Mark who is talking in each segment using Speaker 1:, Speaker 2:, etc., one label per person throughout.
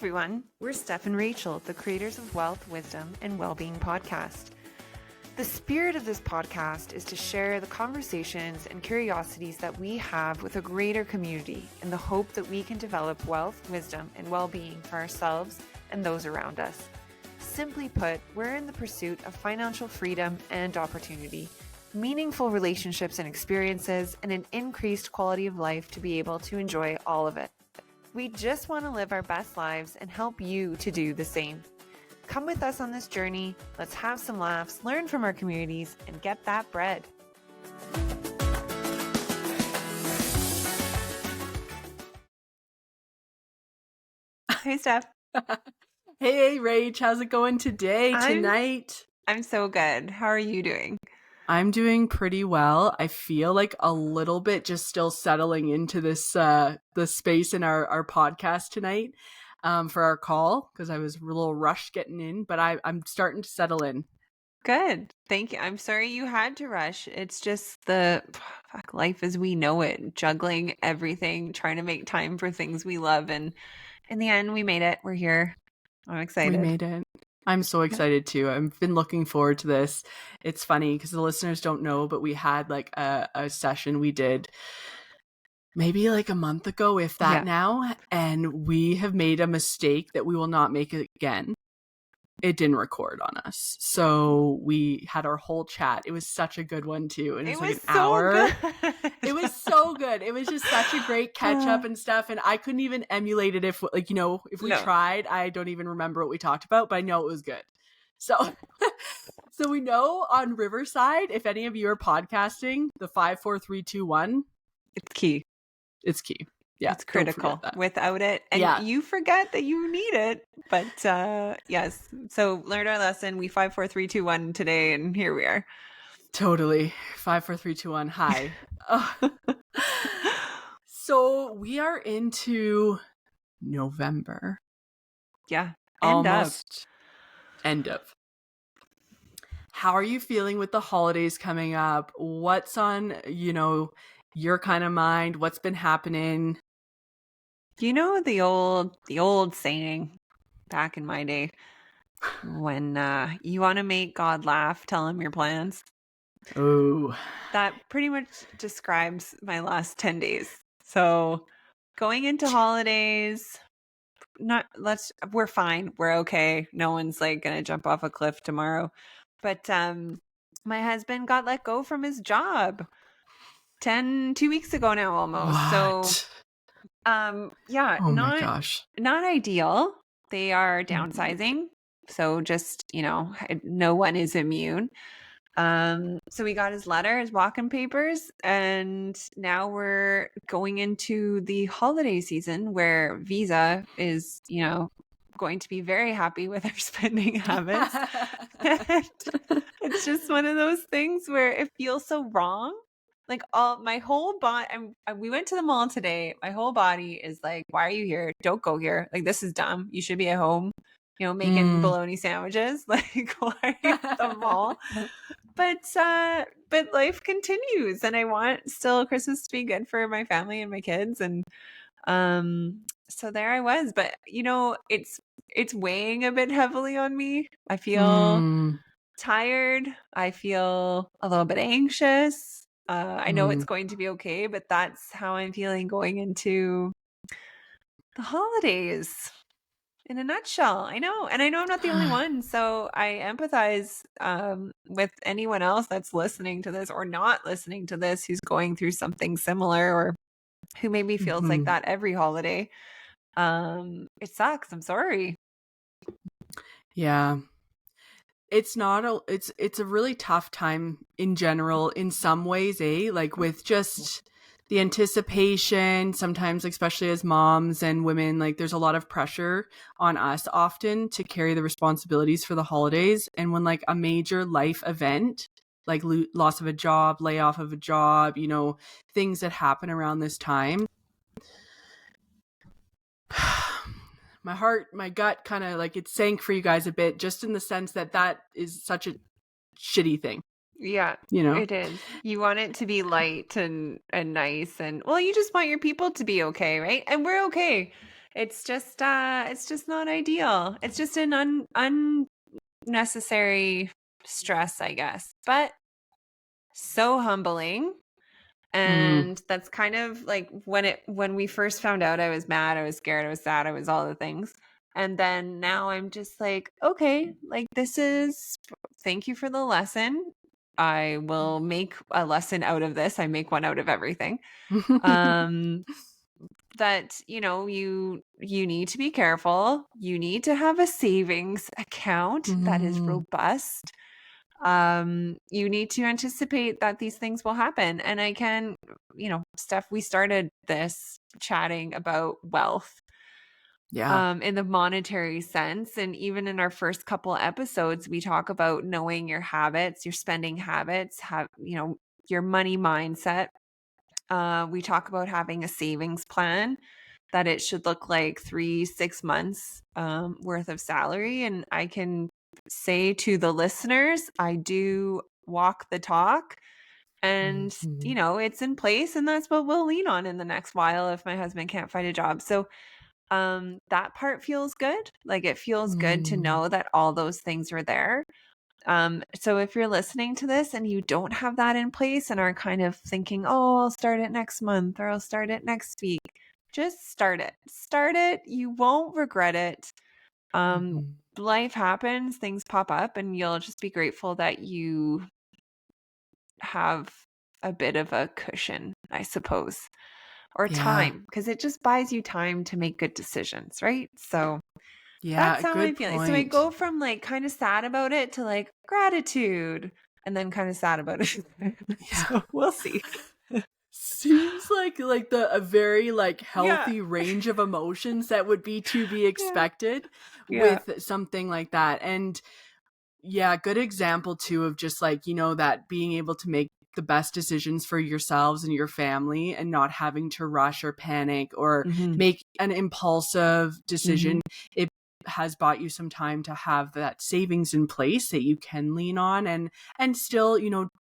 Speaker 1: everyone. We're Steph and Rachel, the creators of Wealth, Wisdom, and Wellbeing podcast. The spirit of this podcast is to share the conversations and curiosities that we have with a greater community in the hope that we can develop wealth, wisdom, and well-being for ourselves and those around us. Simply put, we're in the pursuit of financial freedom and opportunity, meaningful relationships and experiences, and an increased quality of life to be able to enjoy all of it. We just want to live our best lives and help you to do the same. Come with us on this journey. Let's have some laughs, learn from our communities, and get that bread. Hey, Steph.
Speaker 2: Hey, Rach, how's it going tonight?
Speaker 1: I'm so good. How are you doing?
Speaker 2: I'm doing pretty well. I feel like a little bit just still settling into this the space in our podcast tonight for our call because I was a little rushed getting in, but I'm starting to settle in.
Speaker 1: Good. Thank you. I'm sorry you had to rush. It's just the life as we know it, juggling everything, trying to make time for things we love. And in the end, we made it. We're here. I'm excited.
Speaker 2: We made it. I'm so excited too. I've been looking forward to this. It's funny because the listeners don't know, but we had like a session we did maybe like a month ago, if that now, and we have made a mistake that we will not make it again. It didn't record on us. So we had our whole chat. It was such a good one too. And it was like an hour. It was so good. It was just such a great catch up and stuff. And I couldn't even emulate it if we tried. I don't even remember what we talked about, but I know it was good. So so we know on Riverside, if any of you are podcasting, the 5, 4, 3, 2, 1.
Speaker 1: It's key.
Speaker 2: It's key. Yeah,
Speaker 1: it's critical. Without it, and you forget that you need it. But yes, so learned our lesson. We 5, 4, 3, 2, 1 today, and here we are.
Speaker 2: Totally 5, 4, 3, 2, 1. Hi. So we are into November.
Speaker 1: Yeah,
Speaker 2: almost end of. How are you feeling with the holidays coming up? What's on your kind of mind? What's been happening?
Speaker 1: You know the old saying back in my day, when you want to make God laugh, tell him your plans.
Speaker 2: Oh,
Speaker 1: that pretty much describes my last 10 days. So going into holidays, we're fine. We're okay. No one's like going to jump off a cliff tomorrow. But my husband got let go from his job 2 weeks ago now almost.
Speaker 2: What?
Speaker 1: So
Speaker 2: my gosh.
Speaker 1: Not ideal. They are downsizing. So just, no one is immune. So we got his letter, his walk-in papers, and now we're going into the holiday season where Visa is, going to be very happy with our spending habits. It's just one of those things where it feels so wrong. Like my whole body, we went to the mall today. My whole body is like, why are you here? Don't go here. Like, this is dumb. You should be at home, making bologna sandwiches. Like, why are you at the mall? But life continues, and I want still Christmas to be good for my family and my kids. And so there I was. But it's weighing a bit heavily on me. I feel tired. I feel a little bit anxious. I know it's going to be okay, but that's how I'm feeling going into the holidays in a nutshell. I know. And I know I'm not the only one. So I empathize with anyone else that's listening to this or not listening to this, who's going through something similar or who maybe feels like that every holiday. It sucks. I'm sorry.
Speaker 2: Yeah. It's a really tough time in general in some ways, like with just the anticipation, sometimes especially as moms and women, like there's a lot of pressure on us often to carry the responsibilities for the holidays. And when like a major life event, like loss of a job, layoff of a job, things that happen around this time, my heart, my gut kind of like it sank for you guys a bit, just in the sense that is such a shitty thing.
Speaker 1: Yeah, it is. You want it to be light and nice, and well, you just want your people to be okay, right? And we're okay. It's just not ideal. It's just an unnecessary stress, I guess. But so humbling.
Speaker 2: Mm.
Speaker 1: And that's kind of like when we first found out, I was mad, I was scared, I was sad, I was all the things. And then now I'm just like, okay, like thank you for the lesson. I will make a lesson out of this. I make one out of everything. Um that, you need to be careful. You need to have a savings account that is
Speaker 2: Mm.
Speaker 1: robust. You need to anticipate that these things will happen. And I can, Steph, we started this chatting about wealth
Speaker 2: Yeah.
Speaker 1: in the monetary sense. And even in our first couple episodes, we talk about knowing your habits, your spending habits, your money mindset. We talk about having a savings plan, that it should look like 3-6 months worth of salary. And I can say to the listeners, I do walk the talk, and
Speaker 2: Mhm.
Speaker 1: it's in place, and that's what we'll lean on in the next while if my husband can't find a job. So that part feels good. Like, it feels good to
Speaker 2: Mm.
Speaker 1: know that all those things are there. So if you're listening to this and you don't have that in place and are kind of thinking, oh, I'll start it next month or I'll start it next week, just start it. Start it. You won't regret it.
Speaker 2: Mhm.
Speaker 1: Life happens, things pop up, and you'll just be grateful that you have a bit of a cushion, I suppose, or
Speaker 2: Yeah.
Speaker 1: time, because it just buys you time to make good decisions, right? So
Speaker 2: Yeah,
Speaker 1: that's
Speaker 2: a
Speaker 1: how I'm
Speaker 2: good
Speaker 1: feeling. So I
Speaker 2: point.
Speaker 1: go from like kind of sad about it to like gratitude, and then kind of sad about it.
Speaker 2: Yeah.
Speaker 1: So we'll see.
Speaker 2: Seems like a very like
Speaker 1: Yeah.
Speaker 2: healthy range of emotions that would be to be
Speaker 1: Yeah.
Speaker 2: expected
Speaker 1: Yeah.
Speaker 2: with something like that. And yeah, good example too of just like, that being able to make the best decisions for yourselves and your family and not having to rush or panic or
Speaker 1: Hmm.
Speaker 2: make an impulsive
Speaker 1: Hmm.
Speaker 2: decision. It has bought you some time to have that savings in place that you can lean on and still,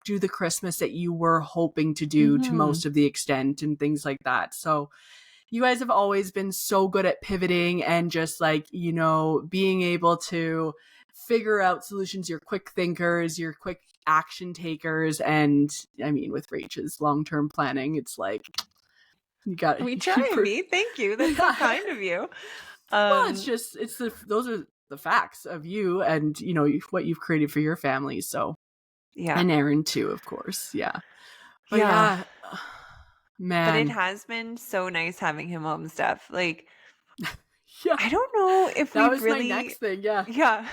Speaker 2: do the Christmas that you were hoping to do to
Speaker 1: Hmm.
Speaker 2: most of the extent and things like that. So you guys have always been so good at pivoting and just like, being able to figure out solutions. You're quick thinkers, you're quick action takers. And I mean, with Rachel's long-term planning, it's like, you got
Speaker 1: We
Speaker 2: you
Speaker 1: try and
Speaker 2: for,
Speaker 1: be. Thank you. That's so
Speaker 2: yeah.
Speaker 1: kind of you.
Speaker 2: Well, it's
Speaker 1: Um,
Speaker 2: just, those are the facts of you and, what you've created for your family. So,
Speaker 1: yeah.
Speaker 2: and Aaron too, of course. Yeah. But
Speaker 1: Yeah.
Speaker 2: yeah,
Speaker 1: But it
Speaker 2: man,
Speaker 1: has been so nice having him home, stuff. Like,
Speaker 2: yeah,
Speaker 1: I don't know if
Speaker 2: that
Speaker 1: we've
Speaker 2: was my next
Speaker 1: really,
Speaker 2: thing. Yeah.
Speaker 1: yeah,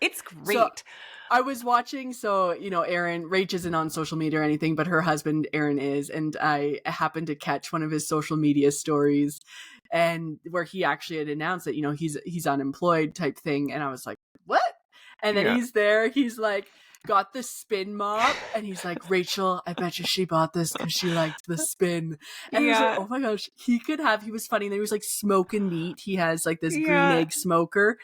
Speaker 1: it's
Speaker 2: So
Speaker 1: great.
Speaker 2: I was watching, so, Erin, Rach isn't on social media or anything, but her husband, Aaron, is. And I happened to catch one of his social media stories and where he actually had announced that, he's unemployed type thing. And I was like, what? And then
Speaker 1: Yeah.
Speaker 2: he's there, he's like, got the spin mop and he's like, Rachel, I bet you she bought this because she liked the spin. And I was like,
Speaker 1: Yeah.
Speaker 2: oh my gosh, he was funny. And then he was like smoking meat. He has like this green
Speaker 1: Yeah.
Speaker 2: egg smoker.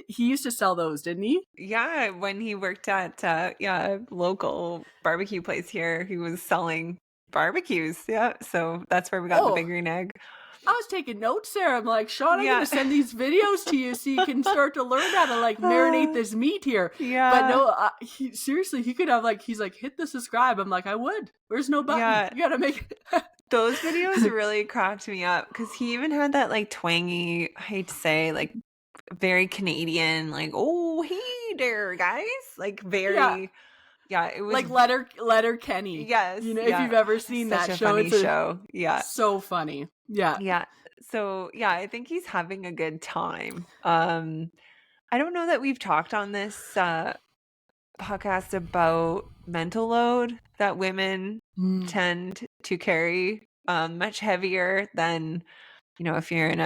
Speaker 2: He used to sell those, didn't he?
Speaker 1: Yeah, when he worked at a local barbecue place here, he was selling barbecues. Yeah, so that's where we got the big
Speaker 2: Oh,
Speaker 1: green egg.
Speaker 2: I was taking notes there. I'm like, Sean, I'm going to
Speaker 1: Yeah.
Speaker 2: send these videos to you so you can start to learn how to like marinate this meat here. But
Speaker 1: Yeah.
Speaker 2: no, seriously, he could have like, he's like, hit the subscribe. I'm like, I would. Where's no button?
Speaker 1: Yeah.
Speaker 2: You got to make
Speaker 1: Those videos really cracked me up because he even had that like twangy, I hate to say, like very Canadian, like, oh, hey there, guys. Like
Speaker 2: yeah,
Speaker 1: very, yeah, it was,
Speaker 2: like letter Kenny.
Speaker 1: yes,
Speaker 2: If
Speaker 1: yeah.
Speaker 2: you've ever seen
Speaker 1: Such
Speaker 2: that
Speaker 1: a
Speaker 2: show,
Speaker 1: funny
Speaker 2: it's a
Speaker 1: show. Yeah.
Speaker 2: so funny. Yeah.
Speaker 1: Yeah. So yeah, I think he's having a good time. I don't know that we've talked on this podcast about mental load that women
Speaker 2: Mm,
Speaker 1: tend to carry much heavier than, if you're in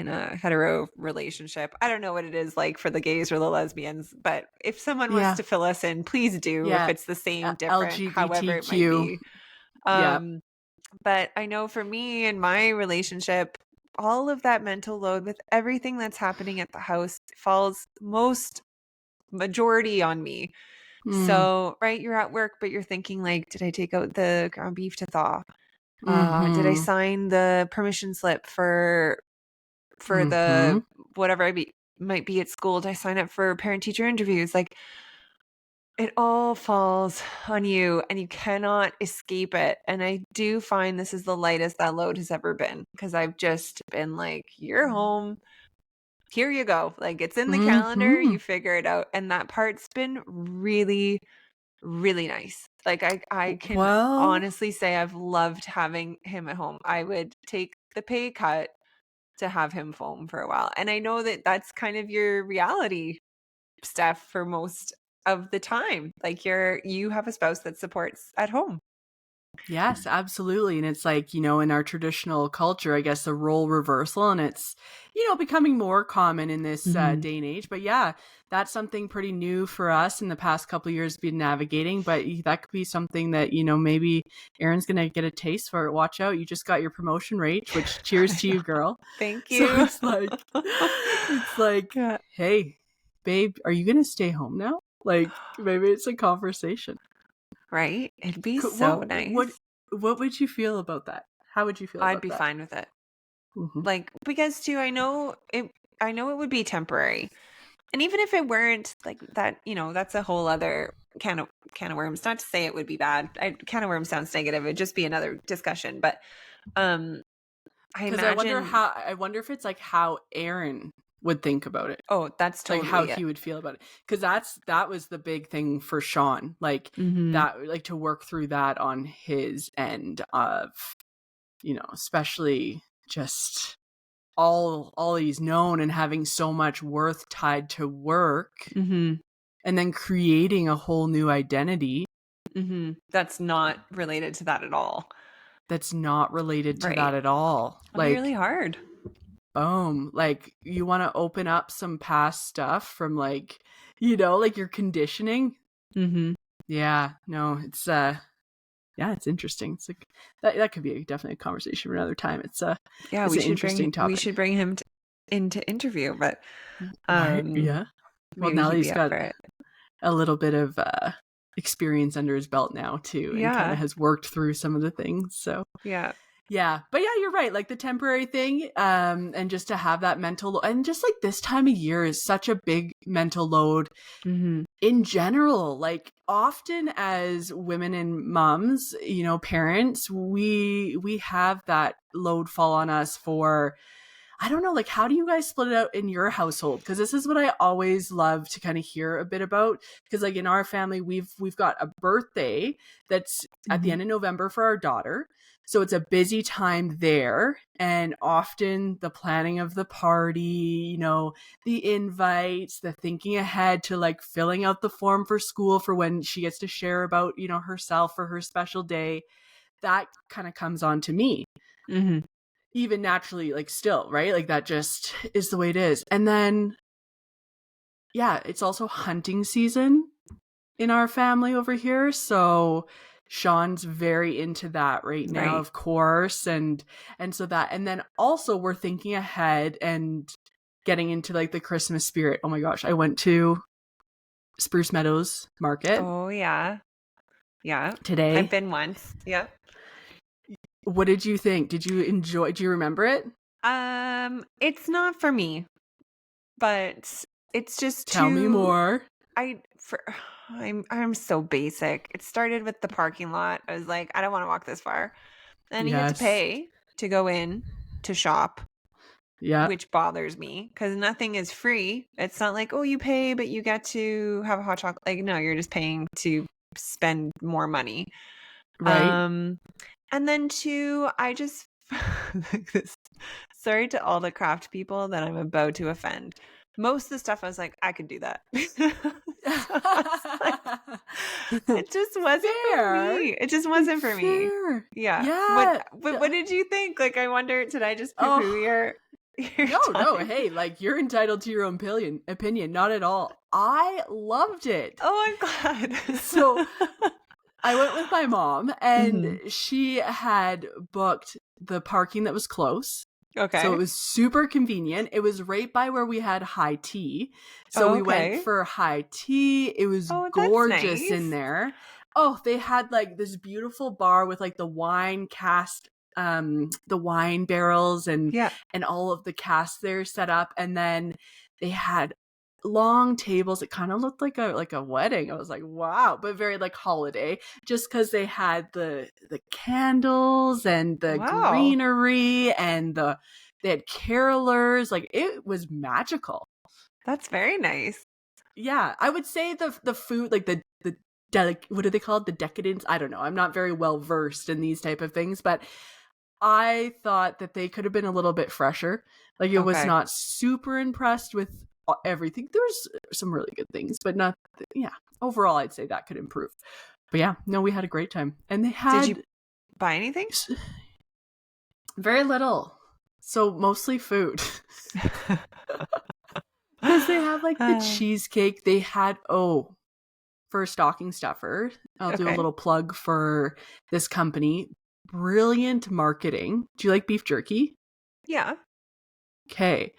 Speaker 1: a hetero relationship. I don't know what it is like for the gays or the lesbians, but if someone wants
Speaker 2: yeah.
Speaker 1: to fill us in, please do. If
Speaker 2: Yeah.
Speaker 1: it's the same, different, however it might
Speaker 2: LGBTQ.
Speaker 1: be.
Speaker 2: Yeah.
Speaker 1: Um, but I know for me in my relationship, all of that mental load with everything that's happening at the house falls most majority on me.
Speaker 2: Mm,
Speaker 1: So, right, you're at work, but you're thinking like, did I take out the ground beef to thaw? Did I
Speaker 2: mm-hmm.
Speaker 1: sign the permission slip for for the whatever might be at school? Do I sign up for parent teacher interviews? Like, it all falls on you and you cannot escape it. And I do find this is the lightest that load has ever been, because I've just been like, you're home. Here you go. Like, it's in the calendar. You figure it out. And that part's been really, really nice. Like, I can
Speaker 2: Well,
Speaker 1: honestly say I've loved having him at home. I would take the pay cut to have him home for a while. And I know that that's kind of your reality, Steph, for most of the time. Like, you have a spouse that supports at home.
Speaker 2: yes, absolutely. And it's like, in our traditional culture, I guess the role reversal, and it's, becoming more common in this day and age. But yeah, that's something pretty new for us in the past couple of years been navigating. But that could be something that, maybe Erin's going to get a taste for it. Watch out. You just got your promotion rate, which cheers to you, girl.
Speaker 1: Thank
Speaker 2: So
Speaker 1: you.
Speaker 2: it's like,
Speaker 1: Yeah.
Speaker 2: hey, babe, are you going to stay home now? Like, maybe it's a conversation.
Speaker 1: Right? It'd be so nice.
Speaker 2: What would you feel about that? How would you feel about that?
Speaker 1: I'd be fine with it. Like, because too, I know it would be temporary. And even if it weren't like that, that's a whole other can of worms. Not to say it would be bad. Can of worms sounds negative. It'd just be another discussion. But I
Speaker 2: because
Speaker 1: imagine.
Speaker 2: I wonder if it's like how Aaron would think about it.
Speaker 1: Oh, that's totally
Speaker 2: like how he would feel about it. Because that was the big thing for Sean. Like that, like to work through that on his end of, especially just all he's known and having so much worth tied to work, and then creating a whole new identity
Speaker 1: that's not related to that at all.
Speaker 2: That's not related to that at all.
Speaker 1: It'll be really hard.
Speaker 2: Boom. Like, you want to open up some past stuff from like, like your conditioning. Yeah, no, it's it's interesting. It's like that could be definitely a conversation for another time. It's it's an interesting topic.
Speaker 1: We should bring him into interview, but
Speaker 2: yeah. Well, now he's got a little bit of experience under his belt now too, and kind of has worked through some of the things. So yeah, but yeah, you're right. Like the temporary thing, and just to have that mental and just like this time of year is such a big mental load in general. Like often as women and moms, parents, we have that load fall on us for, I don't know, like how do you guys split it out in your household? Because this is what I always love to kind of hear a bit about. Because like in our family, we've got a birthday that's at the end of November for our daughter. So it's a busy time there, and often the planning of the party, the invites, the thinking ahead to like filling out the form for school for when she gets to share about, herself for her special day. That kind of comes on to me. Even naturally, like still, right? Like that just is the way it is. And then, yeah, it's also hunting season in our family over here. So Sean's very into that right now, of course. And so that, and then also we're thinking ahead and getting into like the Christmas spirit. Oh my gosh. I went to Spruce Meadows Market.
Speaker 1: Oh yeah. Yeah.
Speaker 2: Today.
Speaker 1: I've been once. Yeah.
Speaker 2: What did you think? Did you enjoy? Do you remember it?
Speaker 1: It's not for me, but it's just
Speaker 2: Tell me more.
Speaker 1: I'm so basic. It started with the parking lot. I was like, I don't want to walk this far. And you had to pay to go in to shop. Yeah. Which bothers me because nothing is free. It's not like, oh, you pay, but you get to have a hot chocolate. Like, no, you're just paying to spend more money.
Speaker 2: Right.
Speaker 1: And then two, I just like this. Sorry to all the craft people that I'm about to offend. Most of the stuff I was like, I could do that. It just wasn't for me. It just wasn't for me. Yeah. What did you think? Like, I wonder, did I just poo-poo your
Speaker 2: No. Hey, like you're entitled to your own opinion. Not at all. I loved it.
Speaker 1: Oh, I'm glad.
Speaker 2: So I went with my mom, and she had booked the parking that was close.
Speaker 1: Okay.
Speaker 2: So it was super convenient. It was right by where we had high tea. So we went for high tea. It was gorgeous in there. Oh, they had like this beautiful bar with like the wine cast the wine barrels and
Speaker 1: Yeah.
Speaker 2: all of the casks there set up, and then they had long tables. It kind of looked like a wedding. I was like, wow, but very like holiday, just because they had the candles and the
Speaker 1: Wow.
Speaker 2: greenery and they had carolers. Like, it was magical.
Speaker 1: That's very nice.
Speaker 2: Yeah, I would say the food, like the what do they call it? The decadence? I don't know. I'm not very well versed in these type of things, but I thought that they could have been a little bit fresher. Like, it was
Speaker 1: Okay.
Speaker 2: not super impressed with everything. There was some really good things, but not, yeah. Overall, I'd say that could improve. But yeah, no, we had a great time. And they
Speaker 1: Did you
Speaker 2: had
Speaker 1: buy anything?
Speaker 2: very little. So mostly food. Because they have like the cheesecake. They had, for a stocking stuffer, I'll do a
Speaker 1: Okay.
Speaker 2: little plug for this company. Brilliant marketing. Do you like beef jerky?
Speaker 1: Yeah.
Speaker 2: Okay.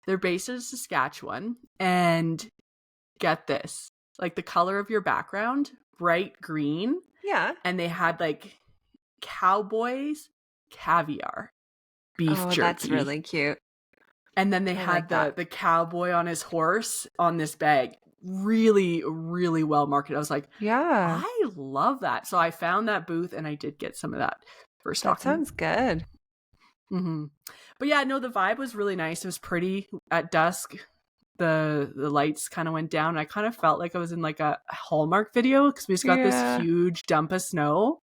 Speaker 2: They're based in Saskatchewan, and get this, like the color of your background, bright green,
Speaker 1: Yeah.
Speaker 2: and they had like Cowboys caviar beef
Speaker 1: Oh, that's
Speaker 2: jerky.
Speaker 1: really cute.
Speaker 2: And then they
Speaker 1: I
Speaker 2: had
Speaker 1: like
Speaker 2: the cowboy on his horse on this bag. Really, really well marketed. I was like,
Speaker 1: Yeah.
Speaker 2: I love that. So I found that booth and I did get some of that for
Speaker 1: That
Speaker 2: stocking.
Speaker 1: sounds good.
Speaker 2: Mm-hmm. But yeah, no, the vibe was really nice. It was pretty at dusk. The lights kind of went down. I kind of felt like I was in like a Hallmark video, because we just got this
Speaker 1: Yeah.
Speaker 2: huge dump of snow.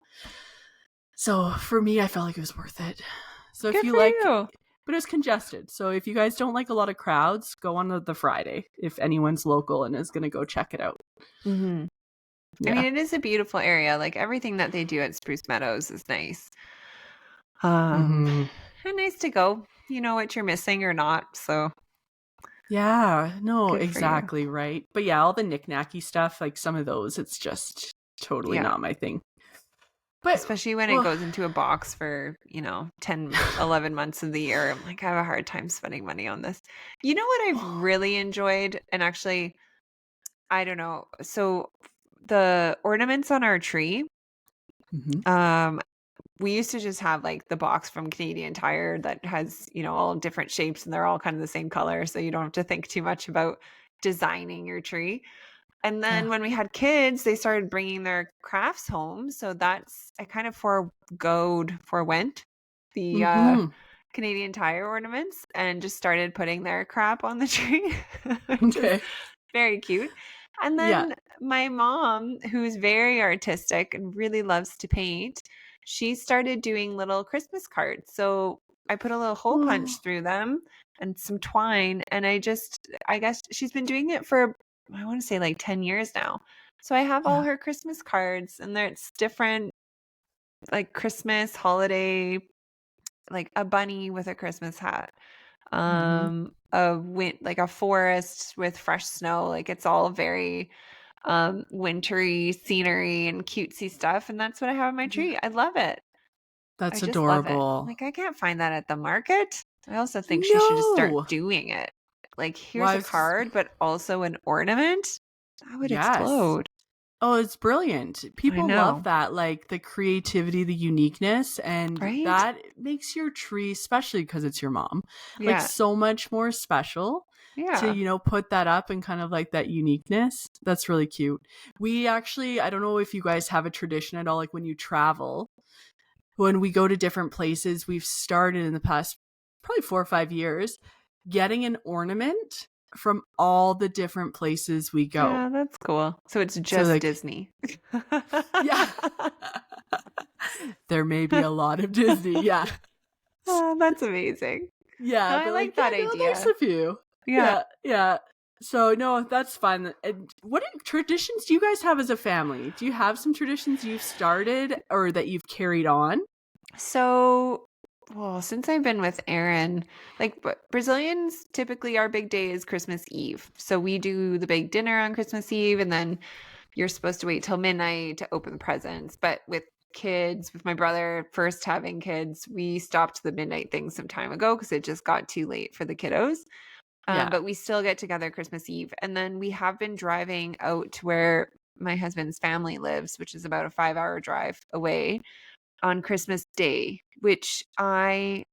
Speaker 2: So for me, I felt like it was worth it. So if
Speaker 1: Good
Speaker 2: you
Speaker 1: for
Speaker 2: like,
Speaker 1: you.
Speaker 2: but it was congested. So if you guys don't like a lot of crowds, go on the Friday if anyone's local and is going to go check it out.
Speaker 1: Mm-hmm. I
Speaker 2: Yeah.
Speaker 1: mean, it is a beautiful area. Like, everything that they do at Spruce Meadows is nice. And nice to go. You know what you're missing or not. So
Speaker 2: Yeah, no,
Speaker 1: good for you.
Speaker 2: exactly right. But yeah, all the knick-knacky stuff, like some of those, it's just totally
Speaker 1: Yeah.
Speaker 2: not my thing. But
Speaker 1: Especially when it goes into a box for, 10, 11 months of the year. I'm like, I have a hard time spending money on this. You know what I've really enjoyed? And actually, I don't know. So the ornaments on our tree,
Speaker 2: Mhm.
Speaker 1: we used to just have like the box from Canadian Tire that has, all different shapes and they're all kind of the same color. So you don't have to think too much about designing your tree. And then
Speaker 2: Yeah.
Speaker 1: when we had kids, they started bringing their crafts home. So I kind of forwent the
Speaker 2: Mhm.
Speaker 1: Canadian Tire ornaments and just started putting their crap on the tree, which is
Speaker 2: Okay.
Speaker 1: very cute. And
Speaker 2: Yeah.
Speaker 1: then my mom, who's very artistic and really loves to paint, she started doing little Christmas cards. So I put a little hole punch
Speaker 2: Oh,
Speaker 1: through them and some twine. And I guess she's been doing it for, I want to say like 10 years now. So I have all
Speaker 2: yeah.
Speaker 1: her Christmas cards, and it's different, like Christmas, holiday, like a bunny with a Christmas hat,
Speaker 2: Mhm.
Speaker 1: like a forest with fresh snow. Like, it's all very wintry scenery and cutesy stuff, and that's what I have on my
Speaker 2: Yeah.
Speaker 1: tree. I love it. I
Speaker 2: That's
Speaker 1: just love it.
Speaker 2: adorable.
Speaker 1: Like, I can't find that at the market. I also think she should just start
Speaker 2: No.
Speaker 1: doing it. Like, here's a
Speaker 2: Wives.
Speaker 1: card, but also an ornament. I would
Speaker 2: Yes.
Speaker 1: explode.
Speaker 2: Oh, it's brilliant.
Speaker 1: I
Speaker 2: People love
Speaker 1: know,
Speaker 2: that, like the creativity, the uniqueness, and
Speaker 1: right?
Speaker 2: that makes your tree, especially because it's your mom, like
Speaker 1: Yeah.
Speaker 2: so much more special to,
Speaker 1: Yeah.
Speaker 2: put that up and kind of like that uniqueness. That's really cute. We actually, I don't know if you guys have a tradition at all, like when you travel, when we go to different places, we've started in the past probably 4 or 5 years getting an ornament from all the different places we go.
Speaker 1: Yeah, that's cool. So it's
Speaker 2: So
Speaker 1: just
Speaker 2: like,
Speaker 1: Disney.
Speaker 2: yeah. There may be a lot of Disney, yeah.
Speaker 1: Oh, that's amazing. No,
Speaker 2: Yeah,
Speaker 1: I
Speaker 2: but like,
Speaker 1: like
Speaker 2: yeah,
Speaker 1: that
Speaker 2: no, there's
Speaker 1: idea.
Speaker 2: a few.
Speaker 1: Yeah.
Speaker 2: Yeah, yeah. So no, that's fun. And what traditions do you guys have as a family? Do you have some traditions you've started or that you've carried on?
Speaker 1: So, well, since I've been with Aaron, like, Brazilians, typically our big day is Christmas Eve. So we do the big dinner on Christmas Eve, and then you're supposed to wait till midnight to open the presents. But with kids, with my brother first having kids, we stopped the midnight thing some time ago because it just got too late for the kiddos.
Speaker 2: Yeah.
Speaker 1: But we still get together Christmas Eve. And then we have been driving out to where my husband's family lives, which is about a 5-hour drive away. on Christmas Day, which I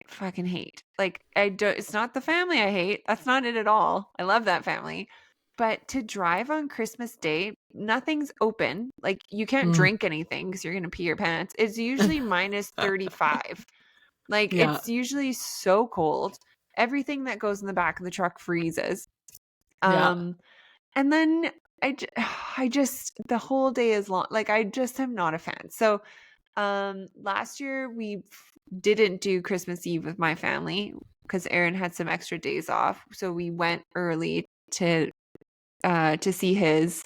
Speaker 1: fucking hate. Like, I don't, it's not the family I hate. That's not it at all. I love that family. But to drive on Christmas Day, nothing's open. Like, you can't
Speaker 2: Mm.
Speaker 1: drink anything because you're going to pee your pants. It's usually minus 35. Like,
Speaker 2: Yeah.
Speaker 1: it's usually so cold. Everything that goes in the back of the truck freezes.
Speaker 2: Yeah.
Speaker 1: And then I just, the whole day is long. Like, I just am not a fan. So, last year we didn't do Christmas Eve with my family because Aaron had some extra days off. So we went early to see his,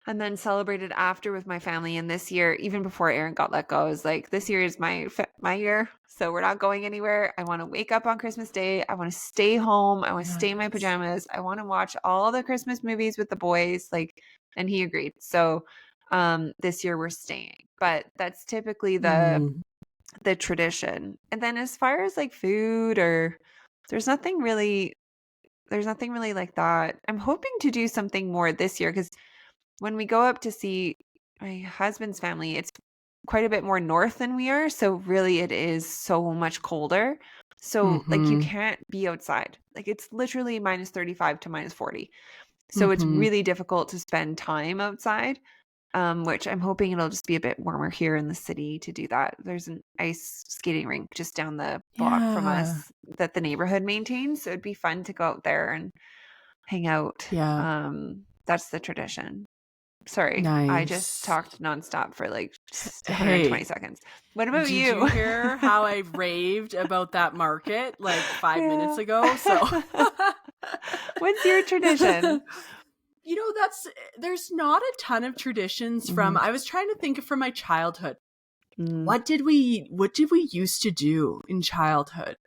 Speaker 1: and then celebrated after with my family. And this year, even before Aaron got let go, I was like, this year is my year. So we're not going anywhere. I want to wake up on Christmas Day. I want to stay home. I want to stay in my
Speaker 2: Yes.
Speaker 1: pajamas. I want to watch all the Christmas movies with the boys. Like, and he agreed. So this year we're staying. But that's typically
Speaker 2: Mm.
Speaker 1: the tradition. And then as far as like food, or there's nothing really like that. I'm hoping to do something more this year because when we go up to see my husband's family, it's quite a bit more north than we are. So really it is so much colder. So like you
Speaker 2: Mm-hmm.
Speaker 1: can't be outside. Like it's literally minus 35 to minus 40. So it's
Speaker 2: Mm-hmm.
Speaker 1: really difficult to spend time outside. Which I'm hoping it'll just be a bit warmer here in the city to do that. There's an ice skating rink just down the block from
Speaker 2: Yeah.
Speaker 1: us that the neighborhood maintains. So it'd be fun to go out there and hang out.
Speaker 2: Yeah.
Speaker 1: That's the tradition. Sorry, I just
Speaker 2: Nice.
Speaker 1: talked nonstop for like just 120
Speaker 2: Hey,
Speaker 1: seconds. What about
Speaker 2: did
Speaker 1: you?
Speaker 2: you hear how I raved about that market like 5 minutes
Speaker 1: Yeah.
Speaker 2: ago? So
Speaker 1: What's your tradition?
Speaker 2: there's not a ton of traditions
Speaker 1: Mhm.
Speaker 2: I was trying to think of from my childhood.
Speaker 1: Mm.
Speaker 2: What did we used to do in childhood?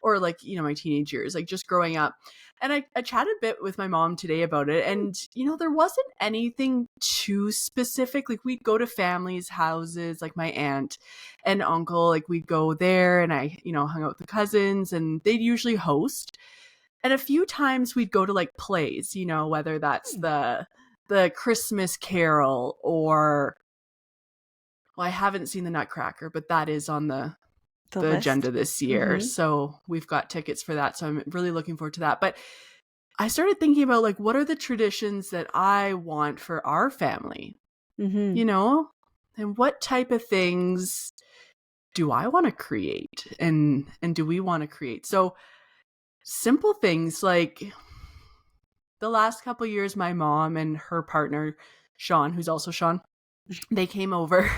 Speaker 2: Or like, my teenage years, like just growing up. And I chatted a bit with my mom today about it. And, there wasn't anything too specific. Like we'd go to families' houses, like my aunt and uncle, like we'd go there and I, hung out with the cousins and they'd usually host. And a few times we'd go to like plays, whether that's the Christmas Carol or, well, I haven't seen the Nutcracker, but that is on the
Speaker 1: The
Speaker 2: agenda
Speaker 1: list?
Speaker 2: this year.
Speaker 1: Mhm.
Speaker 2: So we've got tickets for that. So I'm really looking forward to that. But I started thinking about like, what are the traditions that I want for our family,
Speaker 1: Mhm.
Speaker 2: you know? And what type of things do I want to create and do we want to create? So simple things like the last couple years, my mom and her partner, Sean, who's also Sean, they came over.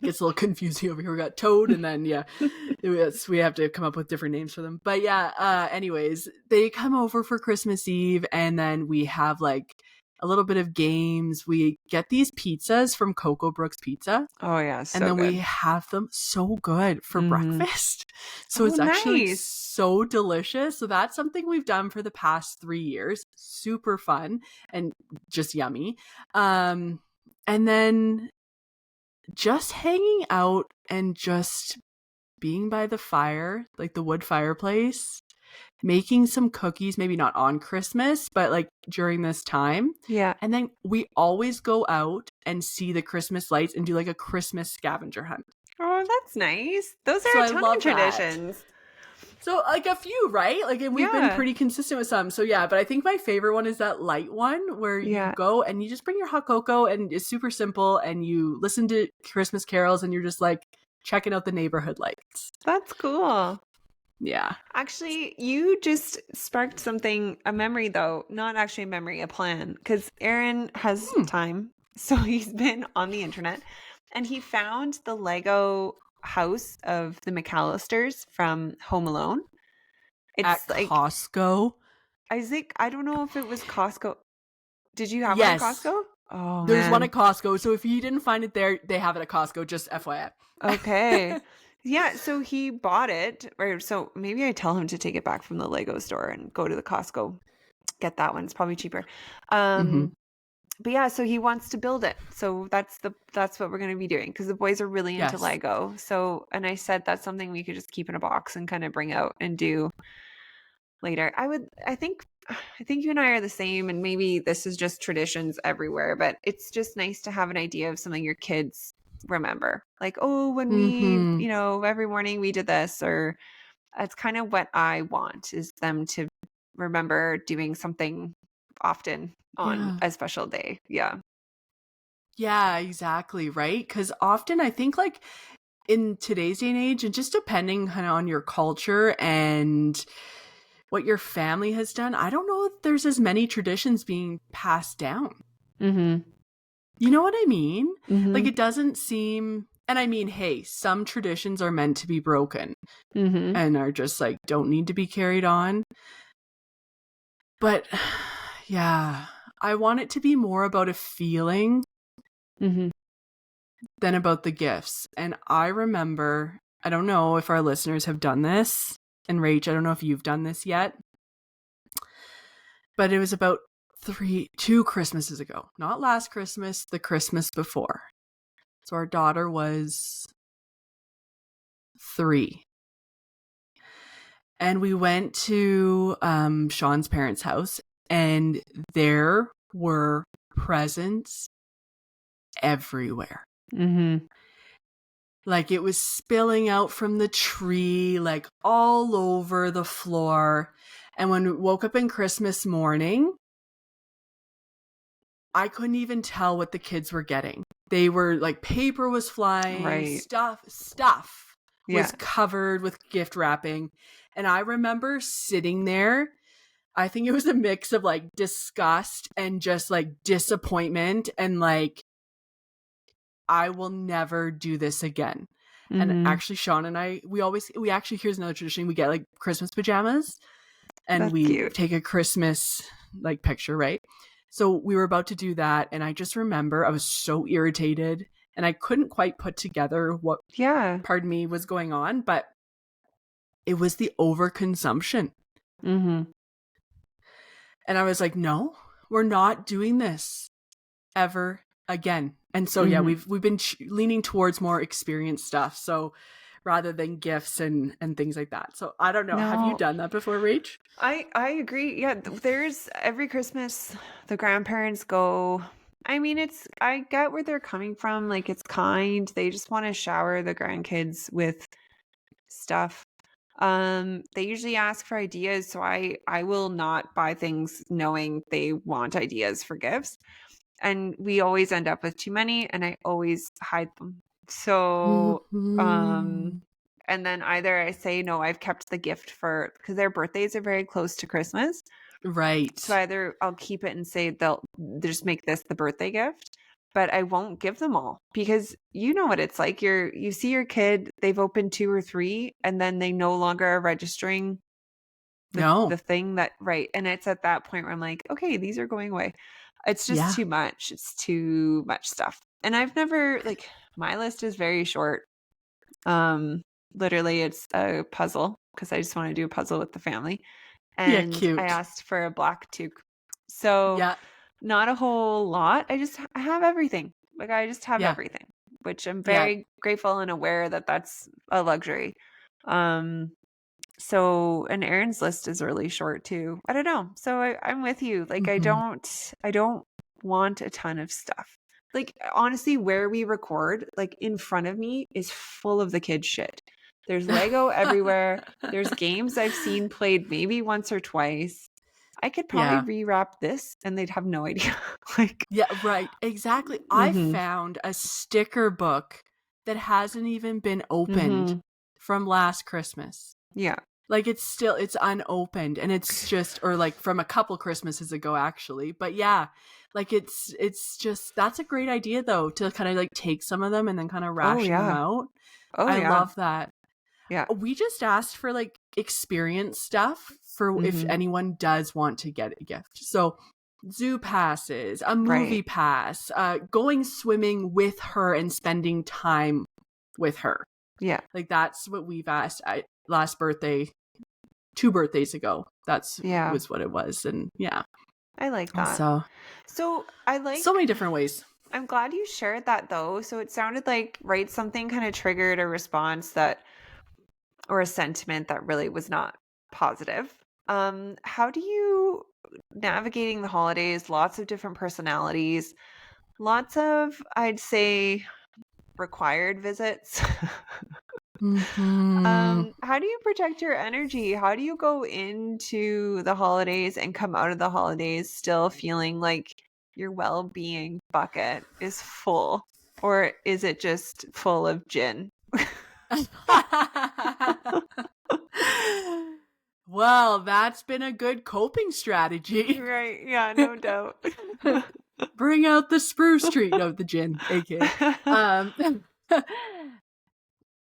Speaker 2: Gets a little confusing over here. We got Toad, and then we have to come up with different names for them. But anyways, they come over for Christmas Eve, and then we have like a little bit of games. We get these pizzas from Coco Brooks Pizza,
Speaker 1: Oh yeah,
Speaker 2: and
Speaker 1: so
Speaker 2: then we
Speaker 1: good.
Speaker 2: have them so good for
Speaker 1: Mhm.
Speaker 2: breakfast. So
Speaker 1: Oh,
Speaker 2: it's actually like
Speaker 1: nice.
Speaker 2: so delicious. So that's something we've done for the past 3 years. Super fun and just yummy. And then just hanging out and just being by the fire, like the wood fireplace, making some cookies, maybe not on Christmas, but like during this time.
Speaker 1: Yeah.
Speaker 2: And then we always go out and see the Christmas lights and do like a Christmas scavenger hunt.
Speaker 1: Oh, that's nice. Those
Speaker 2: So
Speaker 1: are a
Speaker 2: I
Speaker 1: ton of
Speaker 2: love that.
Speaker 1: traditions.
Speaker 2: So like a few, right? Like, and we've been
Speaker 1: Yeah.
Speaker 2: pretty consistent with some. So yeah, but I think my favorite one is that light one where you
Speaker 1: Yeah.
Speaker 2: go and you just bring your hot cocoa and it's super simple and you listen to Christmas carols and you're just like checking out the neighborhood lights.
Speaker 1: That's cool.
Speaker 2: Yeah.
Speaker 1: Actually, you just sparked a memory though, not actually a memory, a plan. Because Aaron has
Speaker 2: Hmm.
Speaker 1: time. So he's been on the internet and he found the Lego house of the McAllisters from Home Alone.
Speaker 2: At
Speaker 1: It's like,
Speaker 2: Costco.
Speaker 1: Isaac, I don't know if it was Costco. Did you have one at
Speaker 2: Yes.
Speaker 1: Costco? Oh,
Speaker 2: There's one at
Speaker 1: man.
Speaker 2: Costco. So if you didn't find it there, they have it at Costco, just FYI.
Speaker 1: Okay. Yeah, so he bought it, or so maybe I tell him to take it back from the Lego store and go to the Costco, get that one. It's probably cheaper.
Speaker 2: Mm-hmm.
Speaker 1: But yeah, so he wants to build it. So that's what we're going to be doing because the boys are really into
Speaker 2: Yes.
Speaker 1: Lego. So, and I said that's something we could just keep in a box and kind of bring out and do later. I think you and I are the same, and maybe this is just traditions everywhere, but it's just nice to have an idea of something your kids remember. Like, oh, when we,
Speaker 2: Mm-hmm.
Speaker 1: every morning we did this, or that's kind of what I want, is them to remember doing something often on
Speaker 2: Yeah.
Speaker 1: a special day. Yeah.
Speaker 2: Yeah, exactly. Right. Because often I think like in today's day and age, and just depending kind of on your culture and what your family has done, I don't know if there's as many traditions being passed down.
Speaker 1: Mhm.
Speaker 2: You know what I mean? Like
Speaker 1: Mhm.
Speaker 2: it doesn't seem, and I mean, hey, some traditions are meant to be broken
Speaker 1: Mhm.
Speaker 2: and are just like don't need to be carried on. But yeah, I want it to be more about a feeling
Speaker 1: Mhm.
Speaker 2: than about the gifts. And I remember, I don't know if our listeners have done this, and Rach, I don't know if you've done this yet, but it was about 2 Christmases ago. Not last Christmas, the Christmas before. So our daughter was 3. And we went to Sean's parents' house, and there were presents everywhere.
Speaker 1: Mhm.
Speaker 2: Like it was spilling out from the tree, like all over the floor. And when we woke up in Christmas morning, I couldn't even tell what the kids were getting. They were like paper was flying,
Speaker 1: Right.
Speaker 2: stuff was
Speaker 1: Yeah.
Speaker 2: covered with gift wrapping. And I remember sitting there. I think it was a mix of like disgust and just like disappointment and like I will never do this again. And
Speaker 1: Mhm.
Speaker 2: actually Sean and I we actually, here's another tradition, we get like Christmas pajamas and
Speaker 1: That's
Speaker 2: we
Speaker 1: cute.
Speaker 2: take a Christmas like picture, right? So we were about to do that and I just remember I was so irritated and I couldn't quite put together what,
Speaker 1: Yeah.
Speaker 2: pardon me, was going on, but it was the overconsumption.
Speaker 1: Mhm.
Speaker 2: And I was like, no, we're not doing this ever again. And so yeah,
Speaker 1: Mhm.
Speaker 2: we've been leaning towards more experience stuff. So rather than gifts and things like that. So I don't know. Have you
Speaker 1: No,
Speaker 2: done that before, Rach?
Speaker 1: I agree. Yeah, there's every Christmas the grandparents go. I mean, I get where they're coming from. Like, it's kind. They just want to shower the grandkids with stuff. They usually ask for ideas, so I will not buy things knowing they want ideas for gifts. And we always end up with too many, and I always hide them. So,
Speaker 2: Mm-hmm.
Speaker 1: and then either I say, no, I've kept the gift for, because their birthdays are very close to Christmas. So
Speaker 2: Right.
Speaker 1: either I'll keep it and say they'll just make this the birthday gift, but I won't give them all, because you know what it's like. You see your kid, they've opened 2 or 3, and then they no longer are registering the
Speaker 2: No.
Speaker 1: thing that, right. And it's at that point where I'm like, okay, these are going away. It's just
Speaker 2: Yeah.
Speaker 1: too much. It's too much stuff. And I've never, like, my list is very short. Um, Literally it's a puzzle, because I just want to do a puzzle with the family.
Speaker 2: Yeah,
Speaker 1: And I
Speaker 2: cute.
Speaker 1: asked for a black toque. So
Speaker 2: Yeah.
Speaker 1: not a whole lot. I have everything. Like, I just have
Speaker 2: Yeah.
Speaker 1: everything, which I'm
Speaker 2: Yeah.
Speaker 1: very grateful and aware that that's a luxury. Um, so, and Aaron's list is really short too. I don't know. So I'm with you. Like,
Speaker 2: Mm-hmm.
Speaker 1: I don't want a ton of stuff. Like, honestly, where we record, like in front of me, is full of the kids' shit. There's Lego everywhere. There's games I've seen played maybe once or twice. I could probably
Speaker 2: Yeah.
Speaker 1: rewrap this and they'd have no idea. Like,
Speaker 2: Yeah, right. Exactly. I
Speaker 1: mm-hmm,
Speaker 2: found a sticker book that hasn't even been opened
Speaker 1: mm-hmm.
Speaker 2: from last Christmas.
Speaker 1: Yeah.
Speaker 2: Like it's unopened and it's just, or like from a couple Christmases ago actually. But yeah, like it's just, that's a great idea though, to kind of like take some of them and then kind of
Speaker 1: Oh
Speaker 2: ration them
Speaker 1: yeah.
Speaker 2: out.
Speaker 1: Oh
Speaker 2: I
Speaker 1: yeah.
Speaker 2: love that.
Speaker 1: Yeah.
Speaker 2: We just asked for like experience stuff for if
Speaker 1: Mm-hmm.
Speaker 2: anyone does want to get a gift. So zoo passes, a movie
Speaker 1: Right.
Speaker 2: pass, going swimming with her and spending time with her.
Speaker 1: Yeah.
Speaker 2: Like that's what we've asked. Last birthday, 2 birthdays ago, that's
Speaker 1: Yeah.
Speaker 2: was what it was. And yeah,
Speaker 1: I like that.
Speaker 2: so
Speaker 1: So
Speaker 2: so many different ways.
Speaker 1: I'm glad you shared that though. So it sounded like, right, something kind of triggered a response that, or a sentiment that really was not positive. How do you, navigating the holidays, lots of different personalities, lots of, I'd say, required visits.
Speaker 2: Mm-hmm.
Speaker 1: How do you protect your energy? How do you go into the holidays and come out of the holidays still feeling like your well-being bucket is full? Or is it just full of gin?
Speaker 2: Well, that's been a good coping strategy.
Speaker 1: Right. Yeah, no doubt.
Speaker 2: Bring out the spruce tree. No, the gin, aka.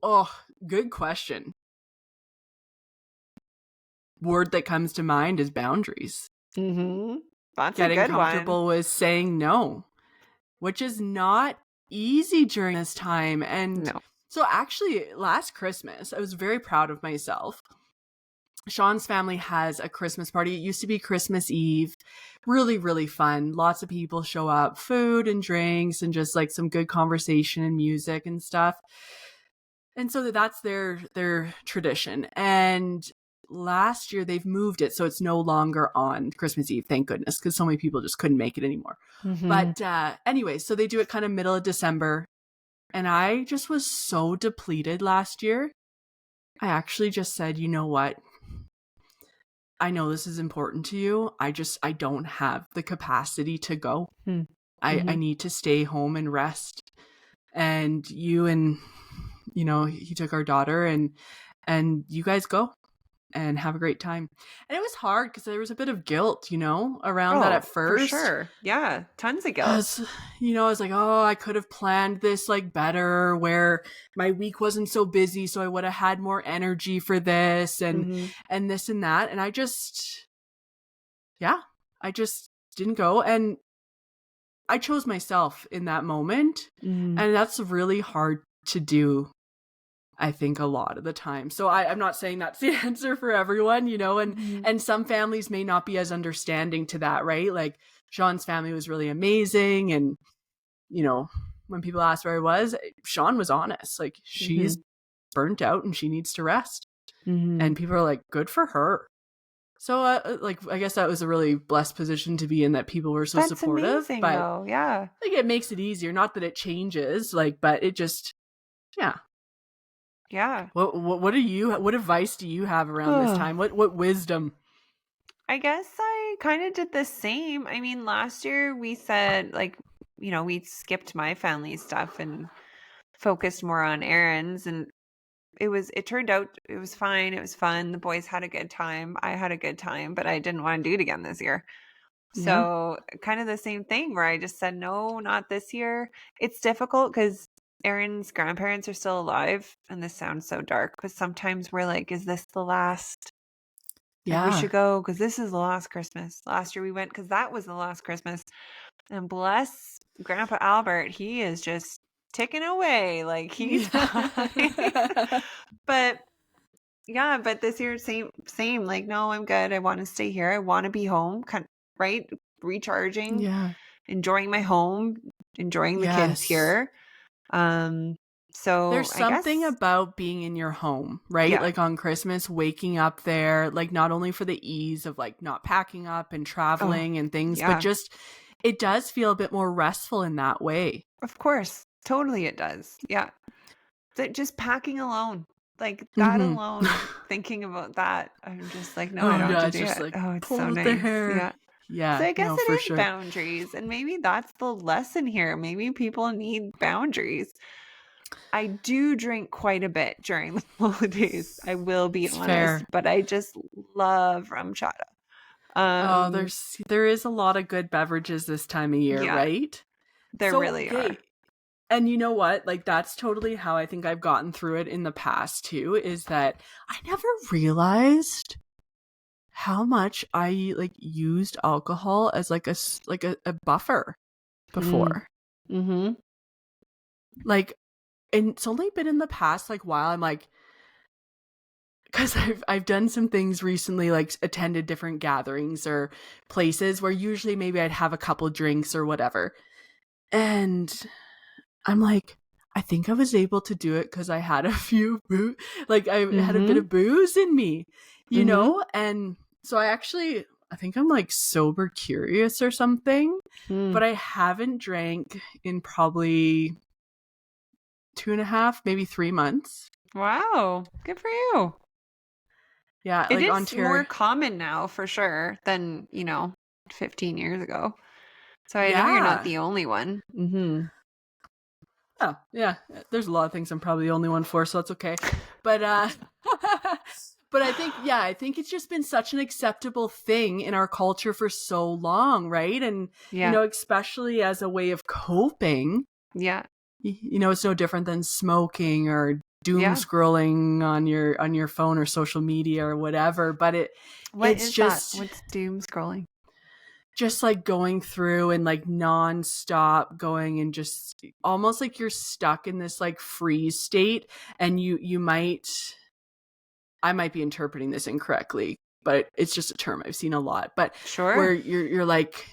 Speaker 2: Oh, good question. Word that comes to mind is boundaries.
Speaker 1: Mm-hmm. That's a
Speaker 2: Getting
Speaker 1: good one.
Speaker 2: comfortable with saying no, which is not easy during this time. And
Speaker 1: No.
Speaker 2: so actually, last Christmas, I was very proud of myself. Sean's family has a Christmas party. It used to be Christmas Eve. Really, really fun. Lots of people show up, food and drinks and just like some good conversation and music and stuff. And so that's their tradition. And last year they've moved it so it's no longer on Christmas Eve, thank goodness, because so many people just couldn't make it anymore.
Speaker 1: Mm-hmm.
Speaker 2: But anyway, so they do it kind of middle of December. And I just was so depleted last year. I actually just said, you know what? I know this is important to you. I don't have the capacity to go.
Speaker 1: Mm-hmm.
Speaker 2: I need to stay home and rest. And you and, he took our daughter and you guys go and have a great time. And it was hard because there was a bit of guilt, around that at first.
Speaker 1: For sure. Yeah. Tons of guilt.
Speaker 2: I was like, oh, I could have planned this like better where my week wasn't so busy. So I would have had more energy for this and this and that. And I just didn't go. And I chose myself in that moment. And that's really hard to do, I think, a lot of the time. So I'm not saying that's the answer for everyone, and some families may not be as understanding to that, right? Like Sean's family was really amazing. And, when people asked where I was, Sean was honest. Like she's burnt out and she needs to rest. And people are like, good for her. So I guess that was a really blessed position to be in, that people were so
Speaker 1: That's
Speaker 2: supportive.
Speaker 1: Amazing,
Speaker 2: but
Speaker 1: though. Yeah.
Speaker 2: like it makes it easier. Not that it changes, but it just, yeah.
Speaker 1: Yeah.
Speaker 2: What advice do you have around this time? What wisdom?
Speaker 1: I guess I kind of did the same. I mean, last year we said we skipped my family stuff and focused more on Aaron's, and it turned out it was fine. It was fun. The boys had a good time. I had a good time, but I didn't want to do it again this year. So kind of the same thing where I just said, no, not this year. It's difficult because Aaron's grandparents are still alive. And this sounds so dark because sometimes we're like, is this the last?
Speaker 2: Yeah.
Speaker 1: Like, we should go because this is the last Christmas. Last year we went because that was the last Christmas. And bless Grandpa Albert, he is just ticking away. Like he's fine. But yeah, but this year, same. Like, no, I'm good. I want to stay here. I want to be home, right? Recharging, enjoying my home, enjoying the kids here. So
Speaker 2: there's something about being in your home, right?
Speaker 1: Yeah.
Speaker 2: Like on Christmas, waking up there, like not only for the ease of like not packing up and traveling and things, but just it does feel a bit more restful in that way.
Speaker 1: Of course. Totally it does. Yeah. Just packing alone. Like that alone, thinking about that, I'm just like, no, I don't have to do it.
Speaker 2: Like,
Speaker 1: it's so nice. Yeah.
Speaker 2: Yeah.
Speaker 1: So I guess it is
Speaker 2: sure.
Speaker 1: boundaries. And maybe that's the lesson here. Maybe people need boundaries. I do drink quite a bit during the holidays. I will be honest. Fair. But I just love rum chata.
Speaker 2: There is a lot of good beverages this time of year, right?
Speaker 1: There really are.
Speaker 2: And you know what? Like, that's totally how I think I've gotten through it in the past, too, is that I never realized how much I, like, used alcohol as, like, a buffer before.
Speaker 1: Mm-hmm.
Speaker 2: Like, and it's only been in the past, like, while I'm, like, because I've done some things recently, like, attended different gatherings or places where usually maybe I'd have a couple drinks or whatever. And I'm like, I think I was able to do it because I had a few I had a bit of booze in me, you know? And so I think I'm like sober curious or something, but I haven't drank in probably 2.5, maybe 3 months.
Speaker 1: Wow. Good for you.
Speaker 2: Yeah,
Speaker 1: It
Speaker 2: like
Speaker 1: is more
Speaker 2: Ontario.
Speaker 1: common now for sure than, 15 years ago. So I know you're not
Speaker 2: Yeah.
Speaker 1: the only one. Mm-hmm.
Speaker 2: Oh, yeah. There's a lot of things I'm probably the only one for, so that's okay. But but I think it's just been such an acceptable thing in our culture for so long, right? And
Speaker 1: Yeah.
Speaker 2: especially as a way of coping,
Speaker 1: Yeah.
Speaker 2: it's no different than smoking or doom
Speaker 1: Yeah.
Speaker 2: scrolling on your phone or social media or whatever, but
Speaker 1: What
Speaker 2: it's
Speaker 1: is that?
Speaker 2: just
Speaker 1: What's doom scrolling?
Speaker 2: just like going through and like nonstop going and just almost like you're stuck in this like freeze state, and I might be interpreting this incorrectly, but it's just a term I've seen a lot, but
Speaker 1: Sure.
Speaker 2: where you're like